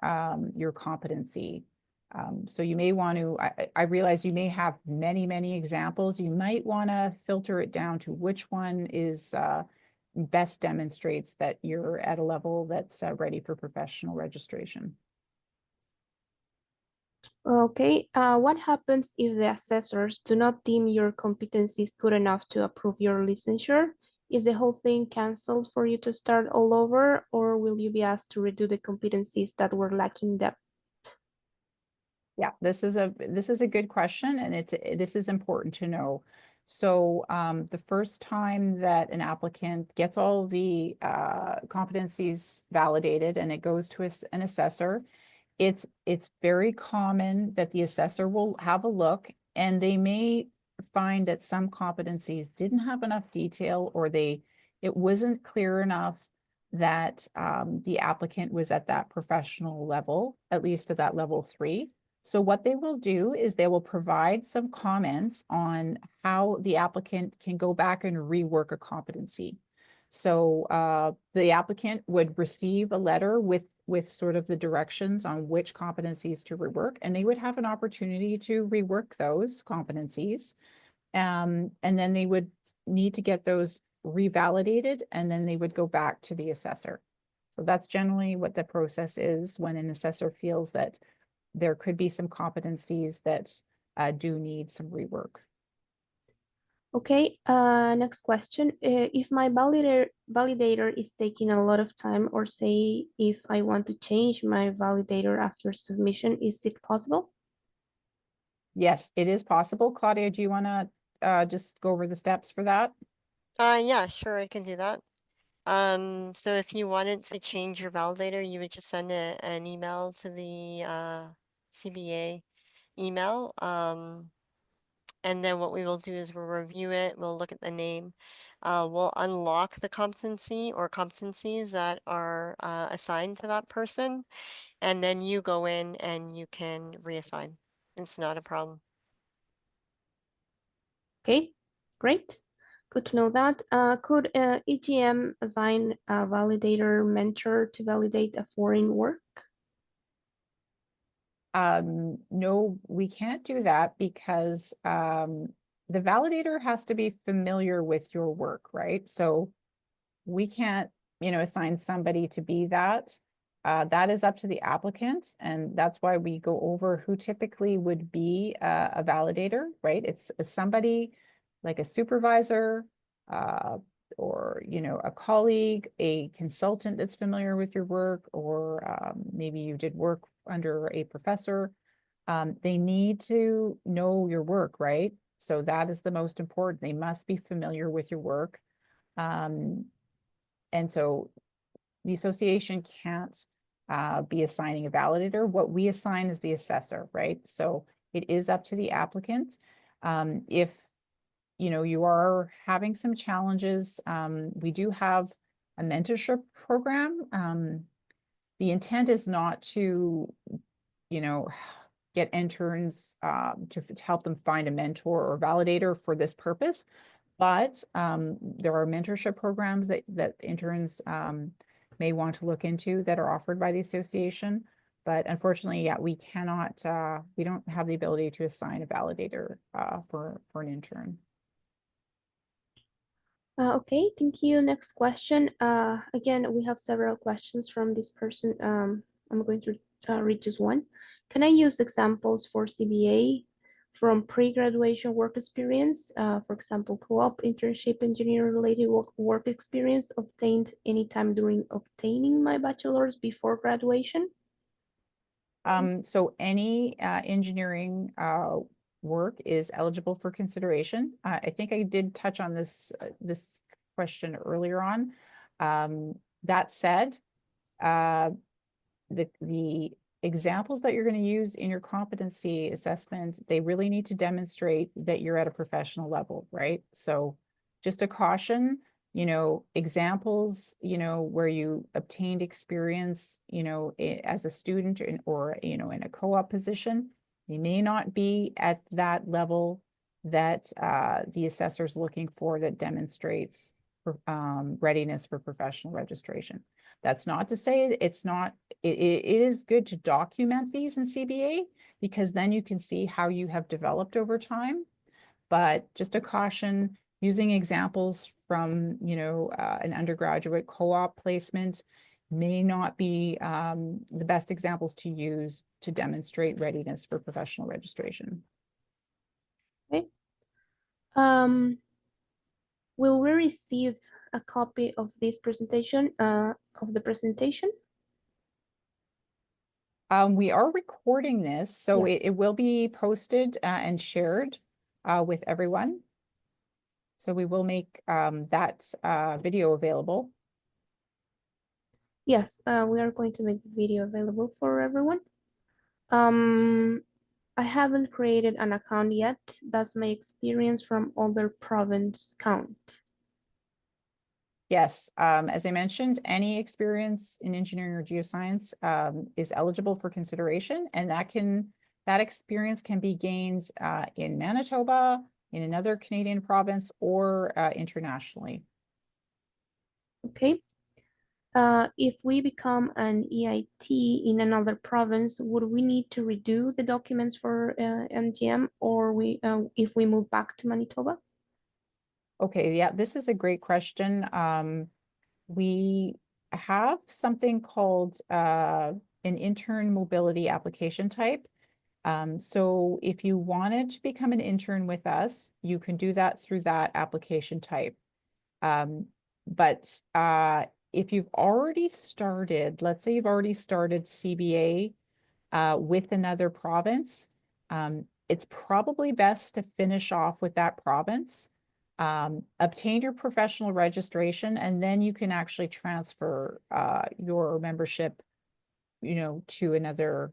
your competency. So you may want to, I realize you may have many examples. You might want to filter it down to which one is best demonstrates that you're at a level that's ready for professional registration. Okay, what happens if the assessors do not deem your competencies good enough to approve your licensure? Is the whole thing canceled for you to start all over, or will you be asked to redo the competencies that were lacking depth? Yeah, this is a good question, and this is important to know. So the first time that an applicant gets all the competencies validated and it goes to an assessor, it's very common that the assessor will have a look, and they may find that some competencies didn't have enough detail, or it wasn't clear enough that the applicant was at that professional level, at least at that level 3. So what they will do is they will provide some comments on how the applicant can go back and rework a competency. So the applicant would receive a letter with sort of the directions on which competencies to rework, and they would have an opportunity to rework those competencies. And then they would need to get those revalidated, and then they would go back to the assessor. So that's generally what the process is when an assessor feels that there could be some competencies that do need some rework. Okay, next question. If my validator is taking a lot of time, or say if I want to change my validator after submission, is it possible? Yes, it is possible. Claudia, do you want to just go over the steps for that? Yeah, sure, I can do that. So if you wanted to change your validator, you would just send an email to the CBA email. And then what we will do is we'll review it, we'll look at the name, we'll unlock the competency or competencies that are assigned to that person, and then you go in and you can reassign. It's not a problem. Okay, great. Good to know that. Could EGM assign a validator mentor to validate a foreign work? No, we can't do that because the validator has to be familiar with your work, right? So we can't, assign somebody to be that. That is up to the applicant, and that's why we go over who typically would be a validator, right? It's somebody like a supervisor, or a colleague, a consultant that's familiar with your work, or maybe you did work under a professor. They need to know your work, right? So that is the most important. They must be familiar with your work. And so the association can't be assigning a validator. What we assign is the assessor, right? So it is up to the applicant. If you are having some challenges, we do have a mentorship program. The intent is not to, get interns to help them find a mentor or validator for this purpose. But there are mentorship programs that interns may want to look into that are offered by the association. But unfortunately, yeah, we cannot, we don't have the ability to assign a validator for an intern. Okay, thank you. Next question. Again, we have several questions from this person. I'm going to read just one. Can I use examples for CBA from pre-graduation work experience? For example, co-op, internship, engineering-related work experience obtained anytime during obtaining my bachelor's before graduation? So any engineering work is eligible for consideration. I think I did touch on this question earlier on. That said, the examples that you're going to use in your competency assessment, they really need to demonstrate that you're at a professional level, right? So just a caution, examples, where you obtained experience, as a student or in a co-op position, you may not be at that level that the assessor is looking for that demonstrates readiness for professional registration. That's not to say it's not, it is good to document these in CBA, because then you can see how you have developed over time. But just a caution, using examples from, an undergraduate co-op placement may not be the best examples to use to demonstrate readiness for professional registration. Okay. Will we receive a copy of this presentation, of the presentation? We are recording this, so it will be posted and shared with everyone. So we will make that video available. Yes, we are going to make the video available for everyone. I haven't created an account yet. Does my experience from other province count? Yes, as I mentioned, any experience in engineering or geoscience is eligible for consideration, and that experience can be gained in Manitoba, in another Canadian province, or internationally. Okay. If we become an EIT in another province, would we need to redo the documents for MGM, or if we move back to Manitoba? Okay, yeah, this is a great question. We have something called an intern mobility application type. So if you wanted to become an intern with us, you can do that through that application type. But if you've already started, let's say you've already started CBA with another province, it's probably best to finish off with that province, obtain your professional registration, and then you can actually transfer your membership, to another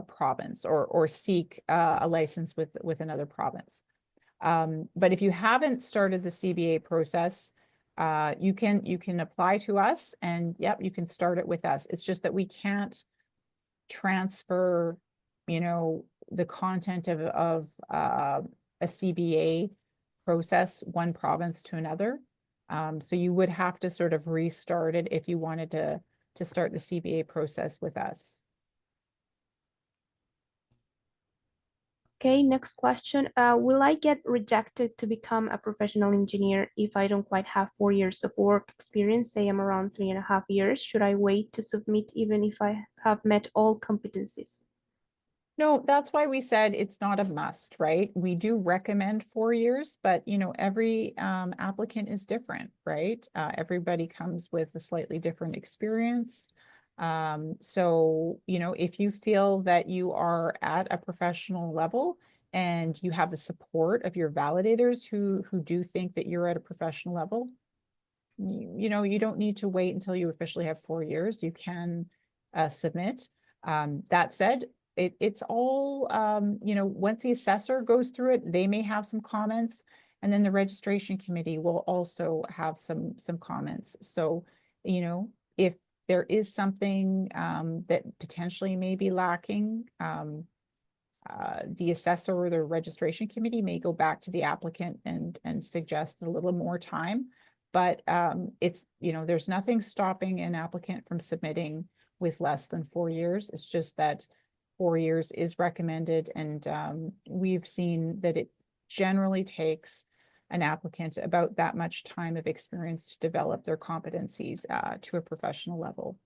province, or seek a license with another province. But if you haven't started the CBA process, you can apply to us, and yep, you can start it with us. It's just that we can't transfer, the content of a CBA process one province to another. So you would have to sort of restart it if you wanted to start the CBA process with us. Okay, next question. Will I get rejected to become a professional engineer if I don't quite have 4 years of work experience? Say I'm around 3.5 years. Should I wait to submit even if I have met all competencies? No, that's why we said it's not a must, right? We do recommend 4 years, but every applicant is different, right? Everybody comes with a slightly different experience. So, if you feel that you are at a professional level and you have the support of your validators who do think that you're at a professional level, you don't need to wait until you officially have 4 years. You can submit. That said, it's all, once the assessor goes through it, they may have some comments, and then the registration committee will also have some comments. So, if there is something that potentially may be lacking, the assessor or the registration committee may go back to the applicant and suggest a little more time. But it's, there's nothing stopping an applicant from submitting with less than 4 years. It's just that 4 years is recommended, and we've seen that it generally takes an applicant about that much time of experience to develop their competencies to a professional level.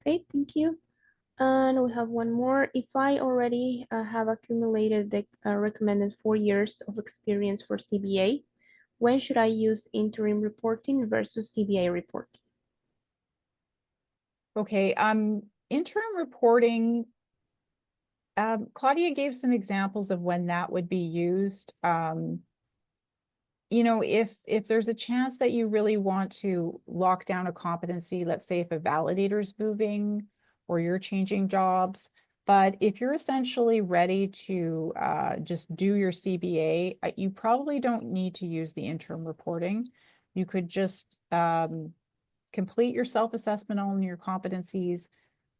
Okay, thank you. And we have one more. If I already have accumulated the recommended 4 years of experience for CBA, when should I use interim reporting versus CBA reporting? Okay, interim reporting, Claudia gave some examples of when that would be used. You know, if there's a chance that you really want to lock down a competency, let's say if a validator's moving or you're changing jobs, but if you're essentially ready to just do your CBA, you probably don't need to use the interim reporting. You could just complete your self-assessment on your competencies,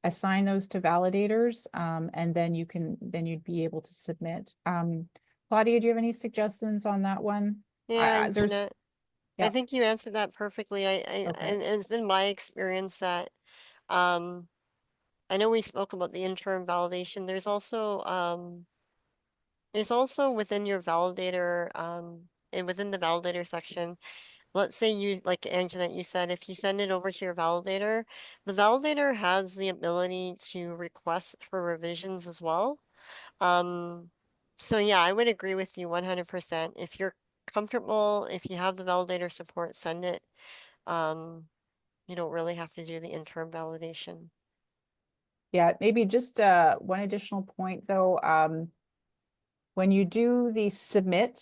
assign those to validators, and then you'd be able to submit. Claudia, do you have any suggestions on that one? Yeah, There's, Jeanette, I yeah. think you answered that perfectly. Okay. And it's been my experience that, I know we spoke about the interim validation. There's also within your validator, and within the validator section, let's say you, like Anjanette, you said, if you send it over to your validator, the validator has the ability to request for revisions as well. So yeah, I would agree with you 100%. If you're comfortable, if you have the validator support, send it. You don't really have to do the interim validation. Yeah, maybe just one additional point though. When you do the submit,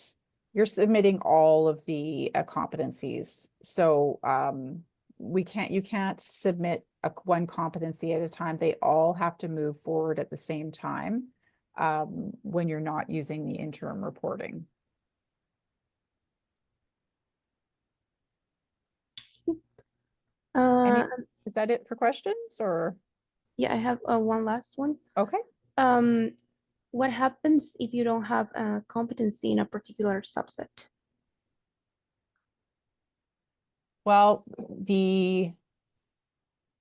you're submitting all of the competencies. So you can't submit one competency at a time. They all have to move forward at the same time when you're not using the interim reporting. Is that it for questions or? Yeah, I have one last one. Okay. What happens if you don't have a competency in a particular subset? Well, the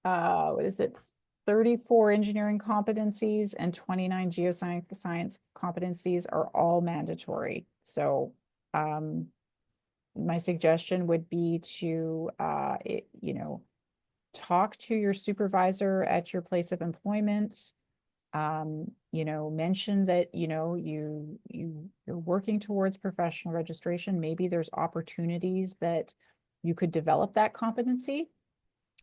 what is it? 34 engineering competencies and 29 geoscience competencies are all mandatory. So my suggestion would be to talk to your supervisor at your place of employment. Mention that you're working towards professional registration. Maybe there's opportunities that you could develop that competency.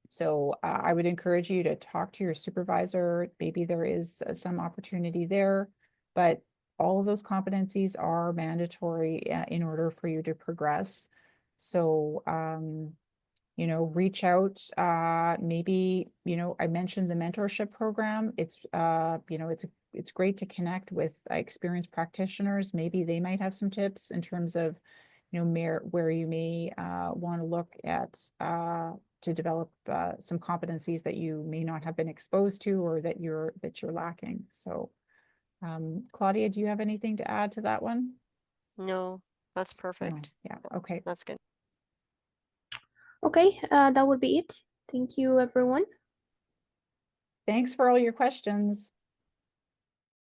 So I would encourage you to talk to your supervisor. Maybe there is some opportunity there, but all of those competencies are mandatory in order for you to progress. So, reach out, maybe, I mentioned the mentorship program. It's great to connect with experienced practitioners. Maybe they might have some tips in terms of, where you may want to look at to develop some competencies that you may not have been exposed to or that you're lacking. So, Claudia, do you have anything to add to that one? No, that's No. perfect. Yeah, okay. That's good. Okay, that would be it. Thank you, everyone. Thanks for all your questions.